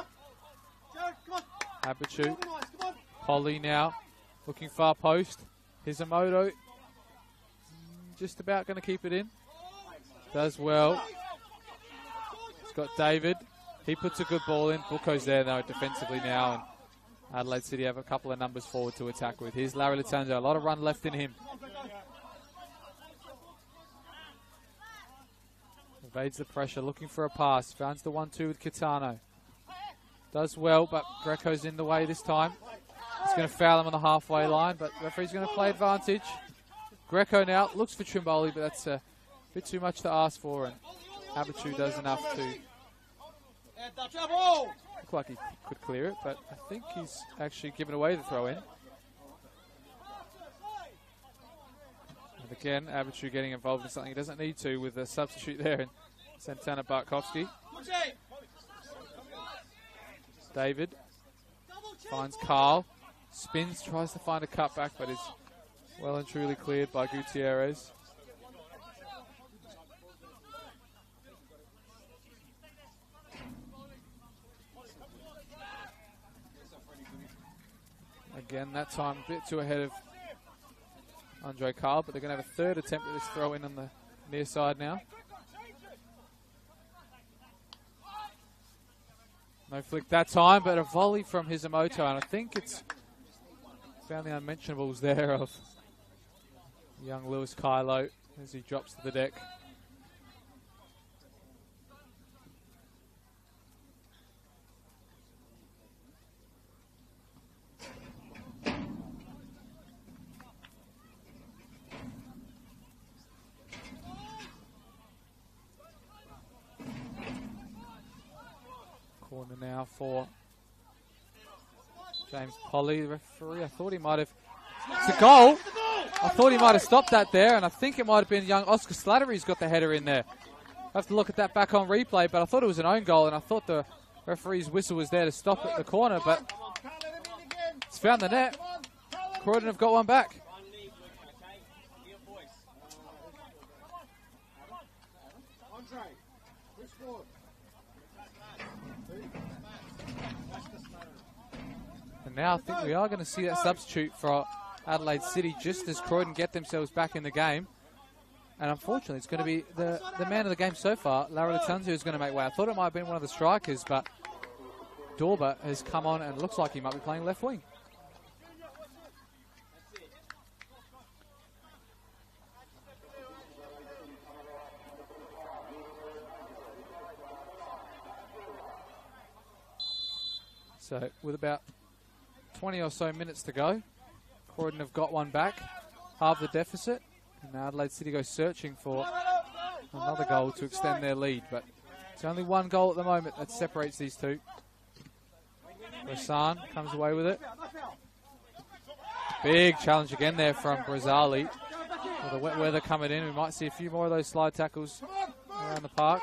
Abichu. Polly now looking far post. Hisamoto just about going to keep it in. Does well. He's got David. He puts a good ball in. Bucco's there though defensively now, and Adelaide City have a couple of numbers forward to attack with. Here's Larry Latanzo. A lot of run left in him. Evades the pressure, looking for a pass. Finds the 1-2 with Kitano. Does well, but Greco's in the way this time. He's going to foul him on the halfway line, but the referee's going to play advantage. Greco now looks for Trimboli, but that's a bit too much to ask for, and Abichu does enough to look like he could clear it, but I think he's actually given away the throw-in. And again, Abichu getting involved in something he doesn't need to with the substitute there in Santana Bartkowski. David finds Carl, spins, tries to find a cutback, but is well and truly cleared by Gutierrez. Again, that time a bit too ahead of Andre Carl, but they're going to have a third attempt at this throw in on the near side now. No flick that time, but a volley from Hisamoto, and I think it's found the unmentionables there of young Lewis Kylo as he drops to the deck. Corner now for James Polly, the referee. I thought he might have. It's a goal. I thought he might have stopped that there, and I think it might have been young Oscar Slattery who's got the header in there. I have to look at that back on replay, but I thought it was an own goal, and I thought the referee's whistle was there to stop at the corner, but it's found the net. Croydon have got one back. And now I think we are going to see that substitute for Adelaide City just as Croydon get themselves back in the game. And unfortunately, it's going to be the man of the game so far, Larry Latanzio, who's going to make way. I thought it might have been one of the strikers, but Dorba has come on and looks like he might be playing left wing. So with about 20 or so minutes to go, Croydon have got one back, half the deficit, and now Adelaide City go searching for another goal to extend their lead, but it's only one goal at the moment that separates these two. Bressan comes away with it. Big challenge again there from Brazali. With the wet weather coming in, we might see a few more of those slide tackles around the park.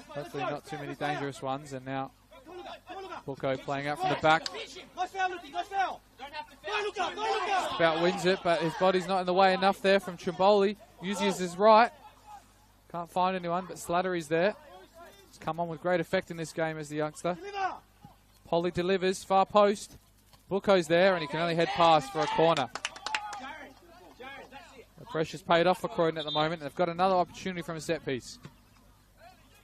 Hopefully not too many dangerous ones, and now Bucco playing out from the back. Just about wins it, but his body's not in the way enough there from Trimboli. Uses his right. Can't find anyone, but Slattery's there. He's come on with great effect in this game as the youngster. Polly delivers, far post. Bucco's there, and he can only head past for a corner. The pressure's paid off for Croydon at the moment, and they've got another opportunity from a set piece.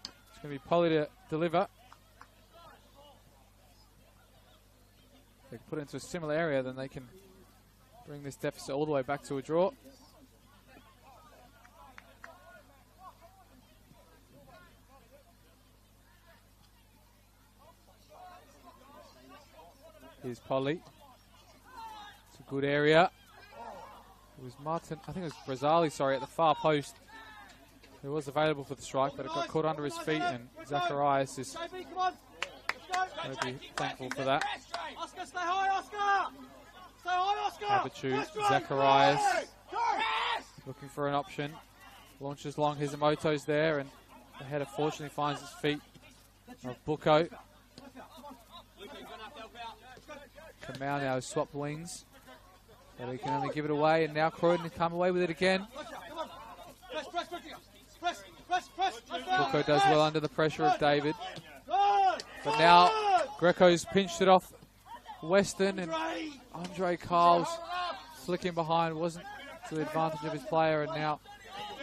It's going to be Polly to deliver. They can put it into a similar area, then they can bring this deficit all the way back to a draw. Here's Polly. It's a good area. It was Martin, I think it was Brazali, sorry, at the far post, who was available for the strike, but it got caught under his feet, and Zacharias is going to be thankful for that. Oscar, stay high, Oscar! Stay high, Oscar! Abichu, Zacharias looking for an option. Launches long, Hisamoto's there, and the header fortunately finds his feet of Bucco. Kamau now has swapped wings, but he can only give it away, and now Croydon come away with it again. Bucco does well under the pressure of David. But now Greco's pinched it off Weston, and Andre Carl's flicking behind wasn't to the advantage of his player, and now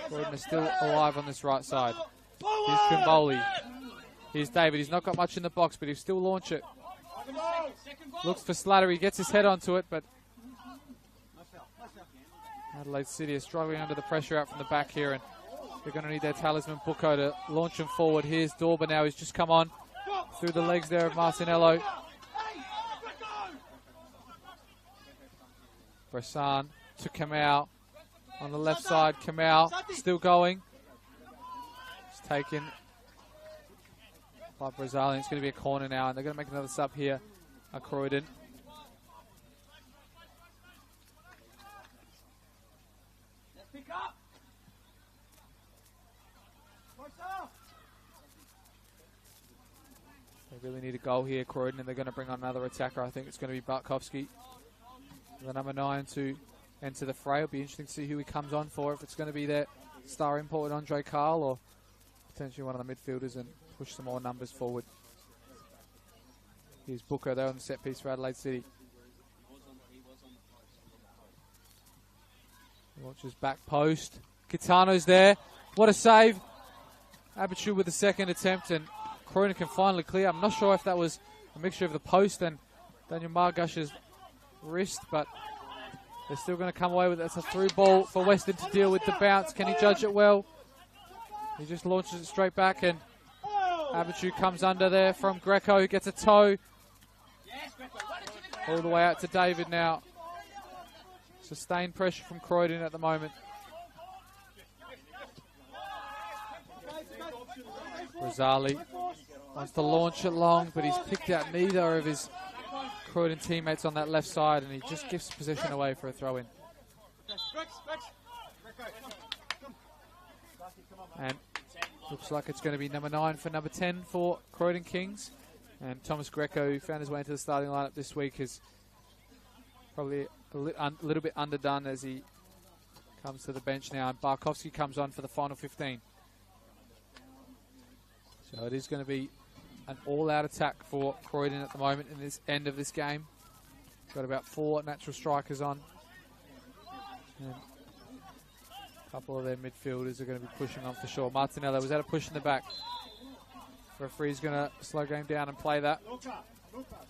Croydon is still alive on this right side. Here's Trimboli. Here's David. He's not got much in the box, but he'll still launch it. Looks for Slattery, gets his head onto it, but Adelaide City is struggling under the pressure out from the back here, and they're going to need their talisman Bucco to launch him forward. Here's Dorba now, he's just come on. through the legs there of Martinello. Bressan to Kamau on the left side. Kamau still going. It's taken by Brazilian. It's going to be a corner now, and they're going to make another sub here at Croydon. They really need a goal here, Croydon, and they're going to bring on another attacker. I think it's going to be Bartkowski, the number 9, to enter the fray. It'll be interesting to see who he comes on for, if it's going to be their star import Andre Carl or potentially one of the midfielders, and push some more numbers forward. Here's Booker there on the set piece for Adelaide City. Launches back post. Kitano's there. What a save. Abichu with the second attempt, and Croydon can finally clear. I'm not sure if that was a mixture of the post and Daniel Margush's wrist, but they're still going to come away with it. It's a through ball for Weston to deal with the bounce. Can he judge it well? He just launches it straight back, and Abichu comes under there from Greco, who gets a toe. All the way out to David now. Sustained pressure from Croydon at the moment. Rosali wants to launch it long, but he's picked out neither of his Croydon teammates on that left side, and he just gives possession away for a throw-in. And looks like it's going to be number 9 for number 10 for Croydon Kings. And Thomas Greco, who found his way into the starting lineup this week, is probably a little bit underdone as he comes to the bench now. And Barkowski comes on for the final 15. So it is going to be an all-out attack for Croydon at the moment in this end of this game. Got about 4 natural strikers on. And a couple of their midfielders are going to be pushing on for sure. Martinello was at a push in the back. Referee's going to slow game down and play that. Luca,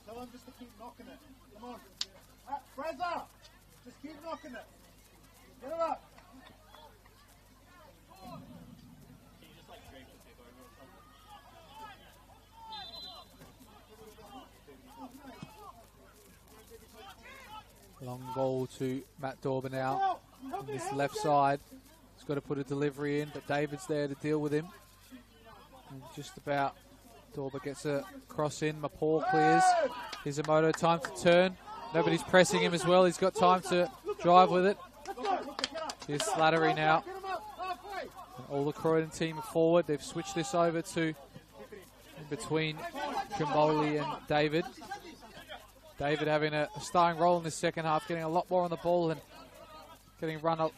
tell him just to keep knocking it. Come on. Fraser, just keep knocking it. Get it up. Long ball to Matt Dorber now on this left side. He's got to put a delivery in, but David's there to deal with him. And just about Dorber gets a cross in. Mapor clears. Hizamoto time to turn. Nobody's pressing him as well. He's got time to drive with it. Here's Slattery now. And all the Croydon team are forward. They've switched this over to in between Trimboli and David. David having a starring role in the second half, getting a lot more on the ball and getting run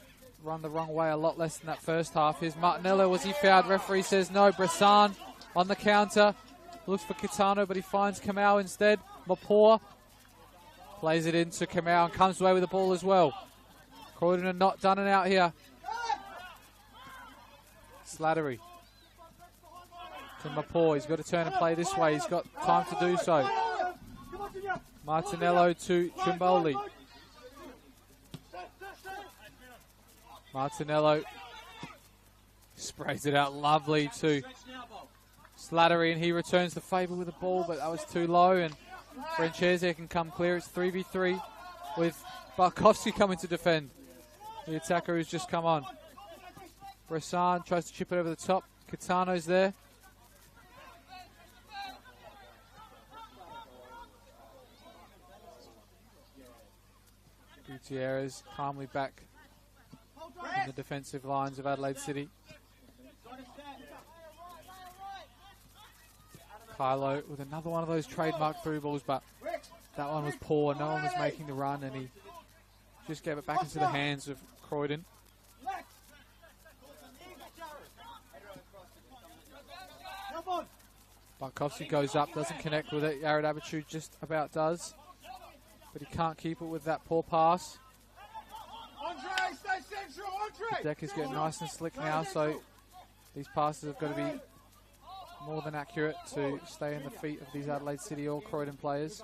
the wrong way a lot less than that first half. Here's Martinello. Was he fouled? Referee says no. Bressan on the counter. Looks for Kitano, but he finds Kamau instead. Mapor plays it into Kamau and comes away with the ball as well. Croydon are not done it out here. Slattery to Mapor. He's got to turn and play this way. He's got time to do so. Martinello to Trimboli. Martinello sprays it out lovely to Slattery, and he returns the favour with the ball, but that was too low, and Francese can come clear. It's 3v3 with Barkowski coming to defend. The attacker who's just come on. Bressan tries to chip it over the top. Kitano's there. Gutierrez calmly back in the defensive lines of Adelaide City. Kylo with another one of those trademark through balls, but that one was poor. No one was making the run, and he just gave it back into the hands of Croydon. Barkowski goes up, doesn't connect with it. Yared Abichu just about does, but he can't keep it with that poor pass. The deck is getting nice and slick now, so these passes have got to be more than accurate to stay in the feet of these Adelaide City or Croydon players.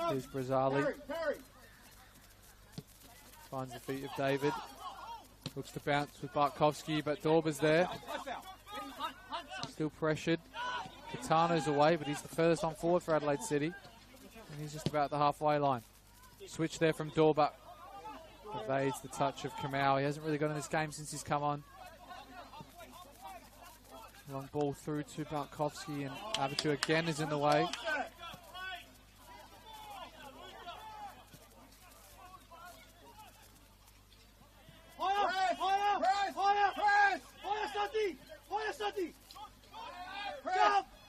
Here's Brazali. Finds the feet of David. Looks to bounce with Bartkowski, but Dorba's there. Still pressured. Kitano's away, but he's the furthest on forward for Adelaide City. And he's just about the halfway line. Switch there from Dorba. Evades the touch of Kamau. He hasn't really got in this game since he's come on. Long ball through to Bartkowski, and Abitu again is in the way.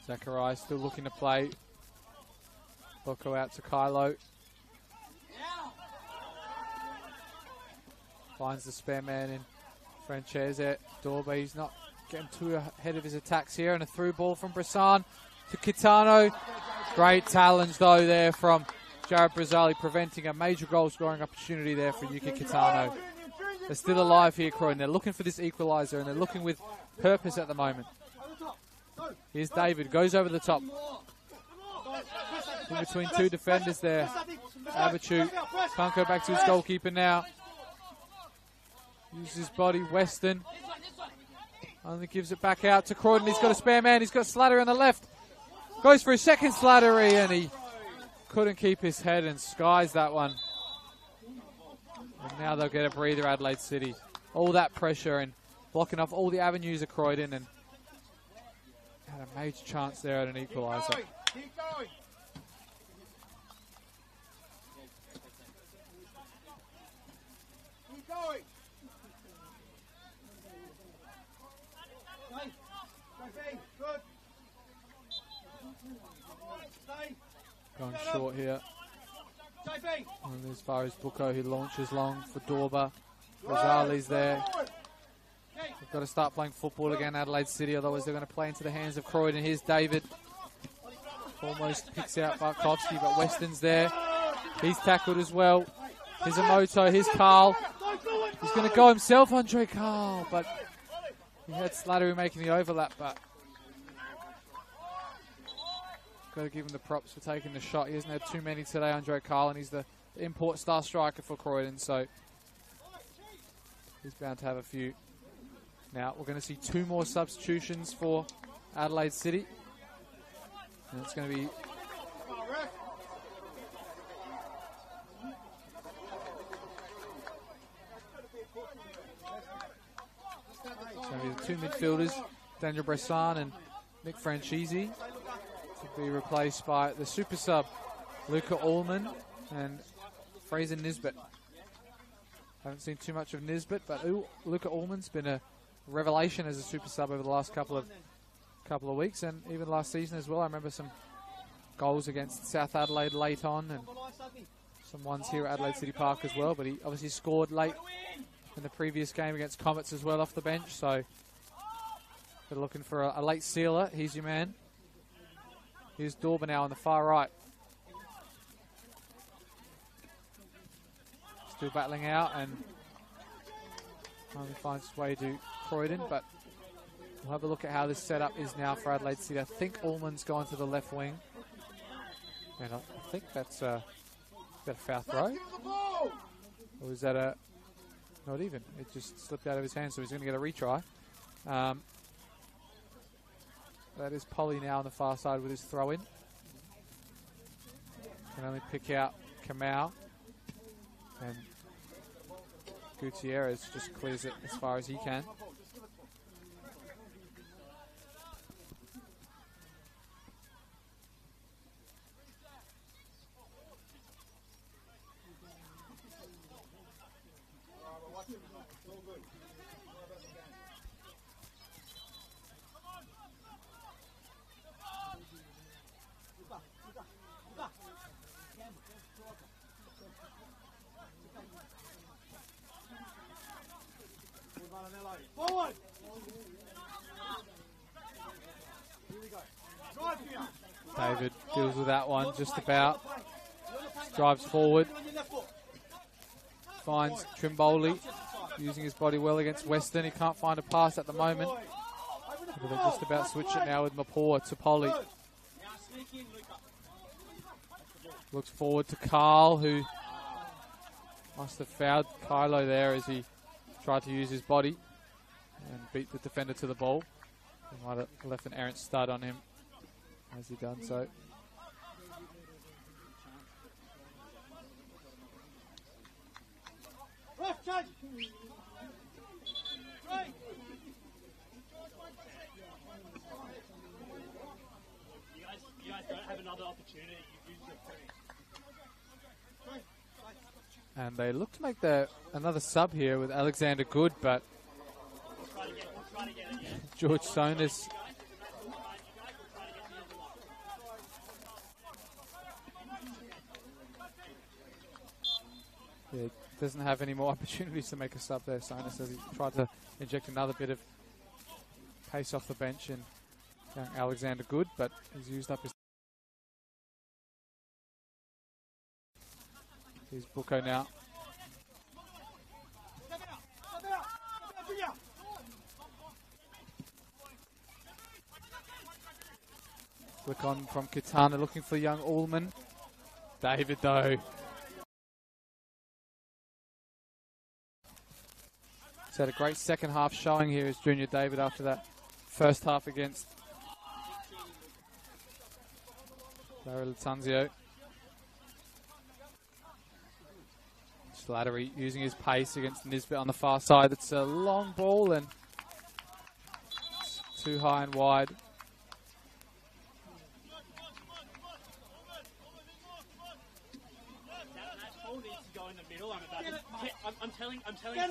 Zachariah still looking to play. Boko out to Kylo. Finds the spare man in Francese. Dorba, he's not getting too ahead of his attacks here. And a through ball from Bressan to Kitano. Great challenge though there from Jared Brazzali, preventing a major goal scoring opportunity there for Yuki Kitano. They're still alive here, Croydon. They're looking for this equaliser, and they're looking with purpose at the moment. Here's David, goes over the top. In between two defenders there. Abichu can't go back to his goalkeeper now. Uses his body, Weston. Only gives it back out to Croydon. He's got a spare man, he's got Slattery on the left. Goes for a second Slattery, and he couldn't keep his head and skies that one. And now they'll get a breather, Adelaide City. All that pressure and blocking off all the avenues of Croydon, and had a major chance there at an equaliser. Keep going. Keep going. Good. Going short here. And as far as Buko, who launches long for Dorba. Rosali's there. They've got to start playing football again, Adelaide City, otherwise they're going to play into the hands of Croydon. Here's David. Almost picks out Bartkowski, but Weston's there. He's tackled as well. Here's Emoto, here's Carl. He's going to go himself, Andre Carl, but he had Slattery making the overlap, but got to give him the props for taking the shot. He hasn't had too many today, Andre Carl, and he's the import star striker for Croydon, so he's bound to have a few. Now, we're going to see two more substitutions for Adelaide City. And it's going to be the two midfielders, Daniel Bressan and Nick Francese, to be replaced by the super sub, Luca Allman and Fraser Nisbet. Haven't seen too much of Nisbet, but Luca Allman's been a revelation as a super sub over the last couple of weeks, and even last season as well. I remember some goals against South Adelaide late on, and some ones here at Adelaide City Park as well, but he obviously scored late in the previous game against Comets as well off the bench, so they're looking for a late sealer. Here's your man. Here's Dorba now on the far right. Still battling out, and finally finds his way to Croydon, but we'll have a look at how this setup is now for Adelaide City. I think Allman's gone to the left wing, and I think that's a foul throw, or is that a not even? It just slipped out of his hand, so he's going to get a retry. That is Polly now on the far side with his throw in. Can only pick out Kamau, and Gutierrez just clears it as far as he can. Forward. David deals with that one just about. Drives forward. Finds Trimboli, using his body well against Weston. He can't find a pass at the moment. But they're just about switch it now with Mapua to Polly. Looks forward to Carl, who must have fouled Kylo there as he tried to use his body and beat the defender to the ball. He might have left an errant stud on him as he done so. You guys don't have another opportunity. You've used your three. And they look to make another sub here with Alexander Good, but George Sonus doesn't have any more opportunities to make a sub there. Sonus as he tried to inject another bit of pace off the bench and Alexander Good, but he's used up his. Here's Buko now. Flick on from Kitana, looking for young Ullman. David though. He's had a great second half showing here as Junior David after that first half against Larry Latanzio. Slattery using his pace against Nisbet on the far side. It's a long ball and too high and wide. That ball needs to go in the middle. I'm telling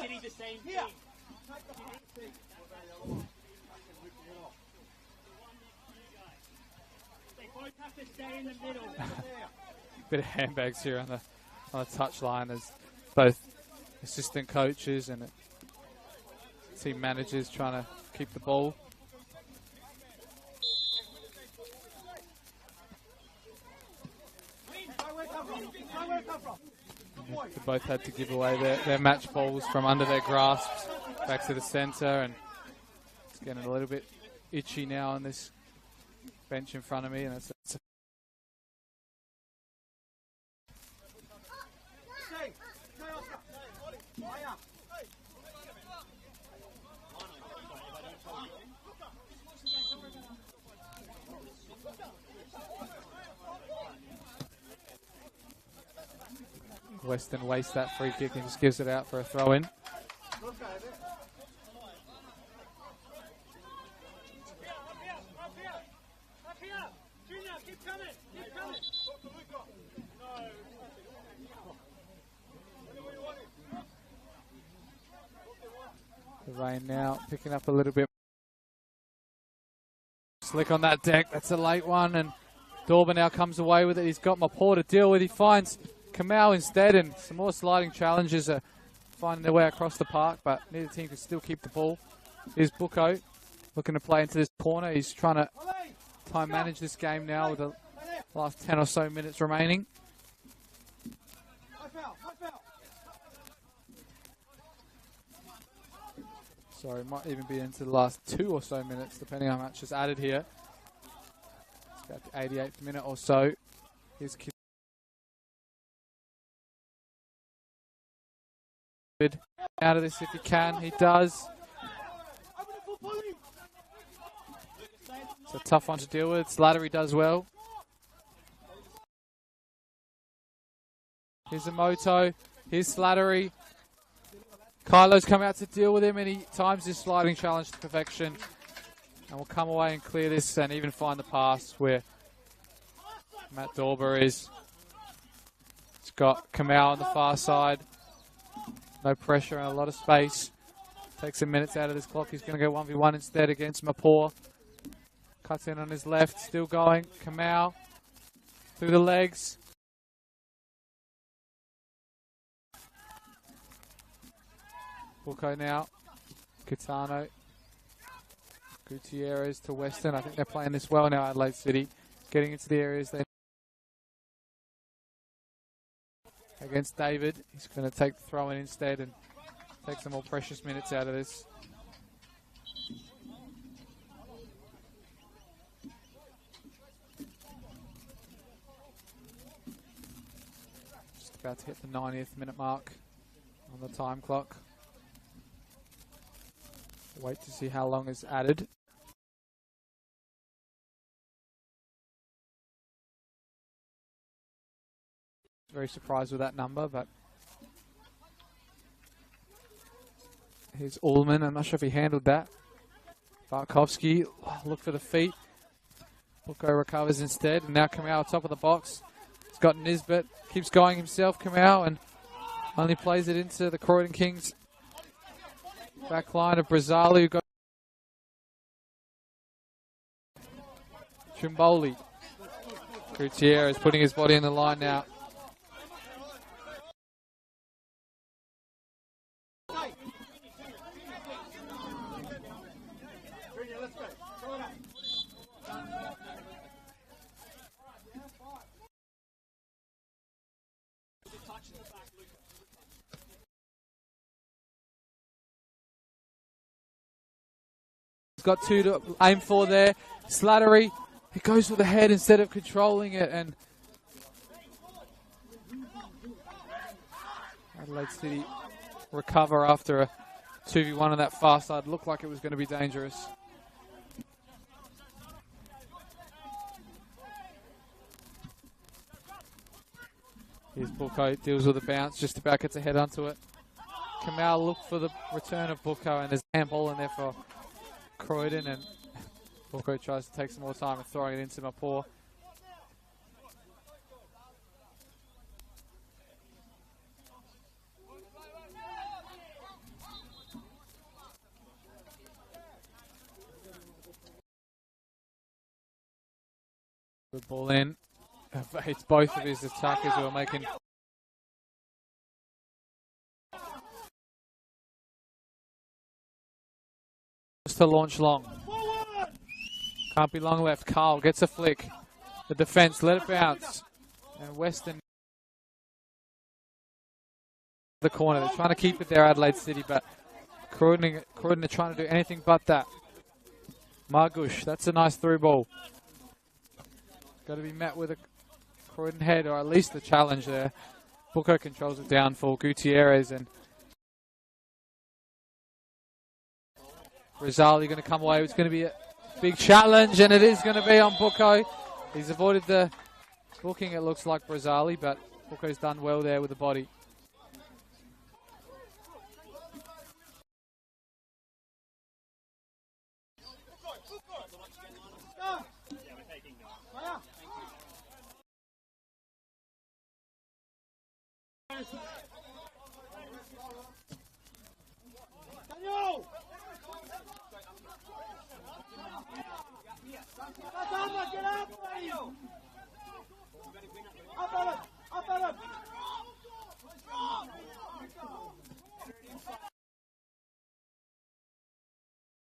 City the same thing. They both have to stay in the middle. Bit of handbags here on the touchline as both assistant coaches and team managers trying to keep the ball. They both had to give away their match balls from under their grasps back to the centre, and it's getting a little bit itchy now on this bench in front of me, and it's Weston wastes that free kick and just gives it out for a throw-in. The rain now picking up a little bit. Slick on that deck. That's a late one, and Dorber now comes away with it. He's got Mapor to deal with. He finds Kamau instead, and some more sliding challenges are finding their way across the park, but neither team can still keep the ball. Here's Buko looking to play into this corner. He's trying to time manage this game now with the last 10 or so minutes remaining. Sorry, might even be into the last 2 or so minutes, depending on how much is added here. It's about the 88th minute or so. Here's out of this if he can. He does. It's a tough one to deal with. Slattery does well. Here's a Moto. Here's Slattery. Kylo's come out to deal with him, and he times his sliding challenge to perfection. And will come away and clear this and even find the pass where Matt Dorber is. He's got Kamau on the far side. No pressure and a lot of space. Takes some minutes out of this clock. He's going to go 1v1 instead against Mapor. Cuts in on his left. Still going. Kamau through the legs. Buko now. Kitano. Gutierrez to Weston. I think they're playing this well now, Adelaide City. Getting into the areas they against David. He's going to take the throw in instead and take some more precious minutes out of this. Just about to hit the 90th minute mark on the time clock. Wait to see how long is added. Very surprised with that number, but here's Ullman. I'm not sure if he handled that. Barkowski, look for the feet. Bucco recovers instead, and now Kamau top of the box. He's got Nisbet, keeps going himself, Kamau, and only plays it into the Croydon Kings back line of Brazali, who got Trimboli. Gutierrez putting his body in the line now. He's got two to aim for there. Slattery, he goes for the head instead of controlling it, and Adelaide City recover after a 2v1 on that far side. Looked like it was going to be dangerous. Here's Bucco, deals with a bounce, just about gets a head onto it. Kamau look for the return of Bucco, and there's a handball in there for Croydon, and Bucco tries to take some more time and throwing it into Mapor. Good ball in. It's both of his attackers who are making to launch long. Can't be long left. Carl gets a flick. The defense, let it bounce. And Weston the corner. They're trying to keep it there, Adelaide City, but Croydon are trying to do anything but that. Margush, that's a nice through ball. Got to be met with a Croydon head, or at least a challenge there. Bucco controls it down for Gutierrez, and Rizali going to come away. It's going to be a big challenge, and it is going to be on Bucco. He's avoided the booking, it looks like, Rizali, but Bucco's done well there with the body.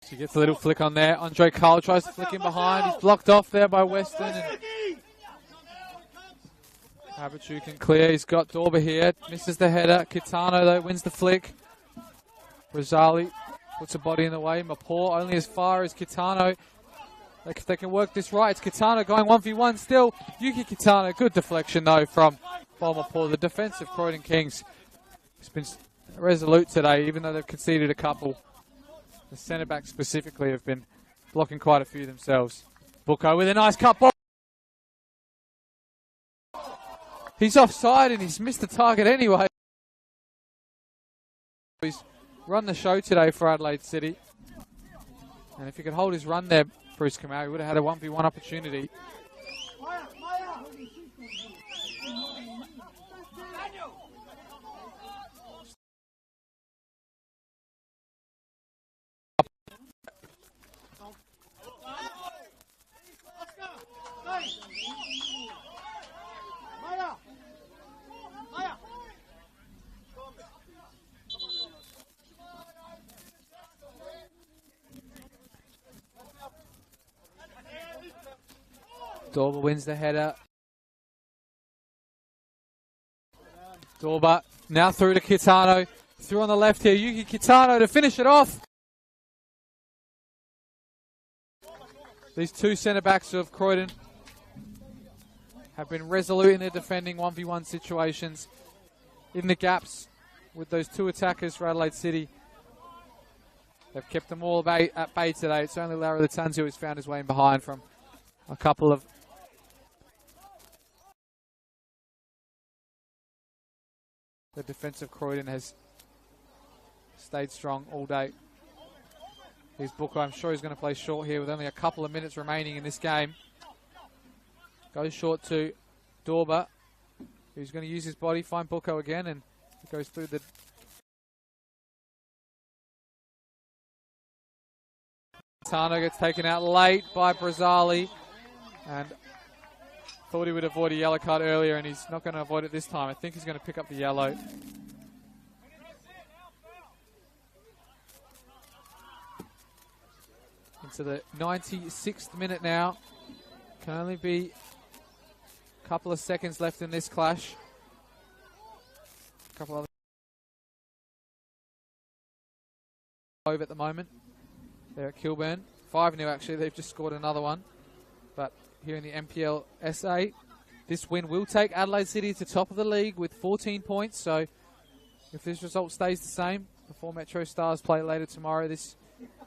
She gets a little flick on there. Andre Carl tries to flick in behind. He's blocked off there by Weston. And Abichu can clear. He's got Dorber here. Misses the header. Kitano, though, wins the flick. Rizali puts a body in the way. Mapor only as far as Kitano. If they can work this right, it's Kitano going 1v1 still. Yuki Kitano, good deflection, though, from Mapor. The defensive Croydon Kings has been resolute today, even though they've conceded a couple. The centre-backs specifically have been blocking quite a few themselves. Bucco with a nice cut ball. He's offside and he's missed the target anyway. He's run the show today for Adelaide City. And if he could hold his run there, Bruce Kamau, he would have had a 1v1 opportunity. Dorber wins the header. Dorber now through to Kitano. Through on the left here. Yuki Kitano to finish it off. These two centre-backs of Croydon have been resolute in their defending 1v1 situations. In the gaps with those two attackers for Adelaide City. They've kept them all at bay today. It's only Larry Latanzio who's found his way in behind from a couple of... The defensive Croydon has stayed strong all day. Here's Booker. I'm sure he's going to play short here with only a couple of minutes remaining in this game. Goes short to Dorber, who's going to use his body, find Booker again, and it goes through the... Tano gets taken out late by Brazzali, and thought he would avoid a yellow card earlier, and he's not going to avoid it this time. I think he's going to pick up the yellow. Into the 96th minute now. Can only be a couple of seconds left in this clash. A couple other at the moment. They're at Kilburn. 5-0 actually. They've just scored another one. But here in the NPLSA, this win will take Adelaide City to top of the league with 14 points. So if this result stays the same before Metro Stars play later tomorrow, this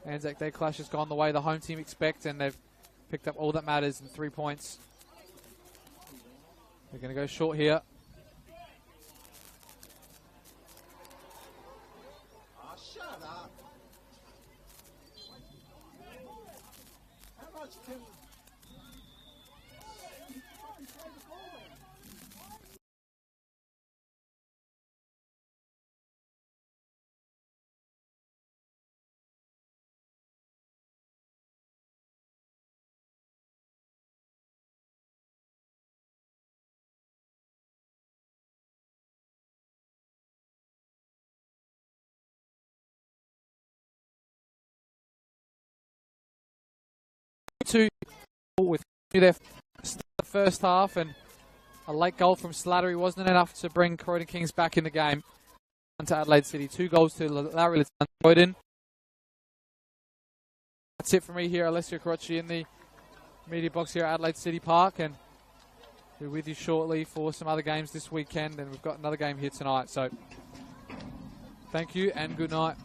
Anzac Day clash has gone the way the home team expect, and they've picked up all that matters in 3 points. They're going to go short here. With their first half, and a late goal from Slattery wasn't enough to bring Croydon Kings back in the game. To Adelaide City, 2 goals to Larry Croydon. That's it for me here, Alessio Carocci in the media box here at Adelaide City Park, and we'll be with you shortly for some other games this weekend, and we've got another game here tonight. So thank you and good night.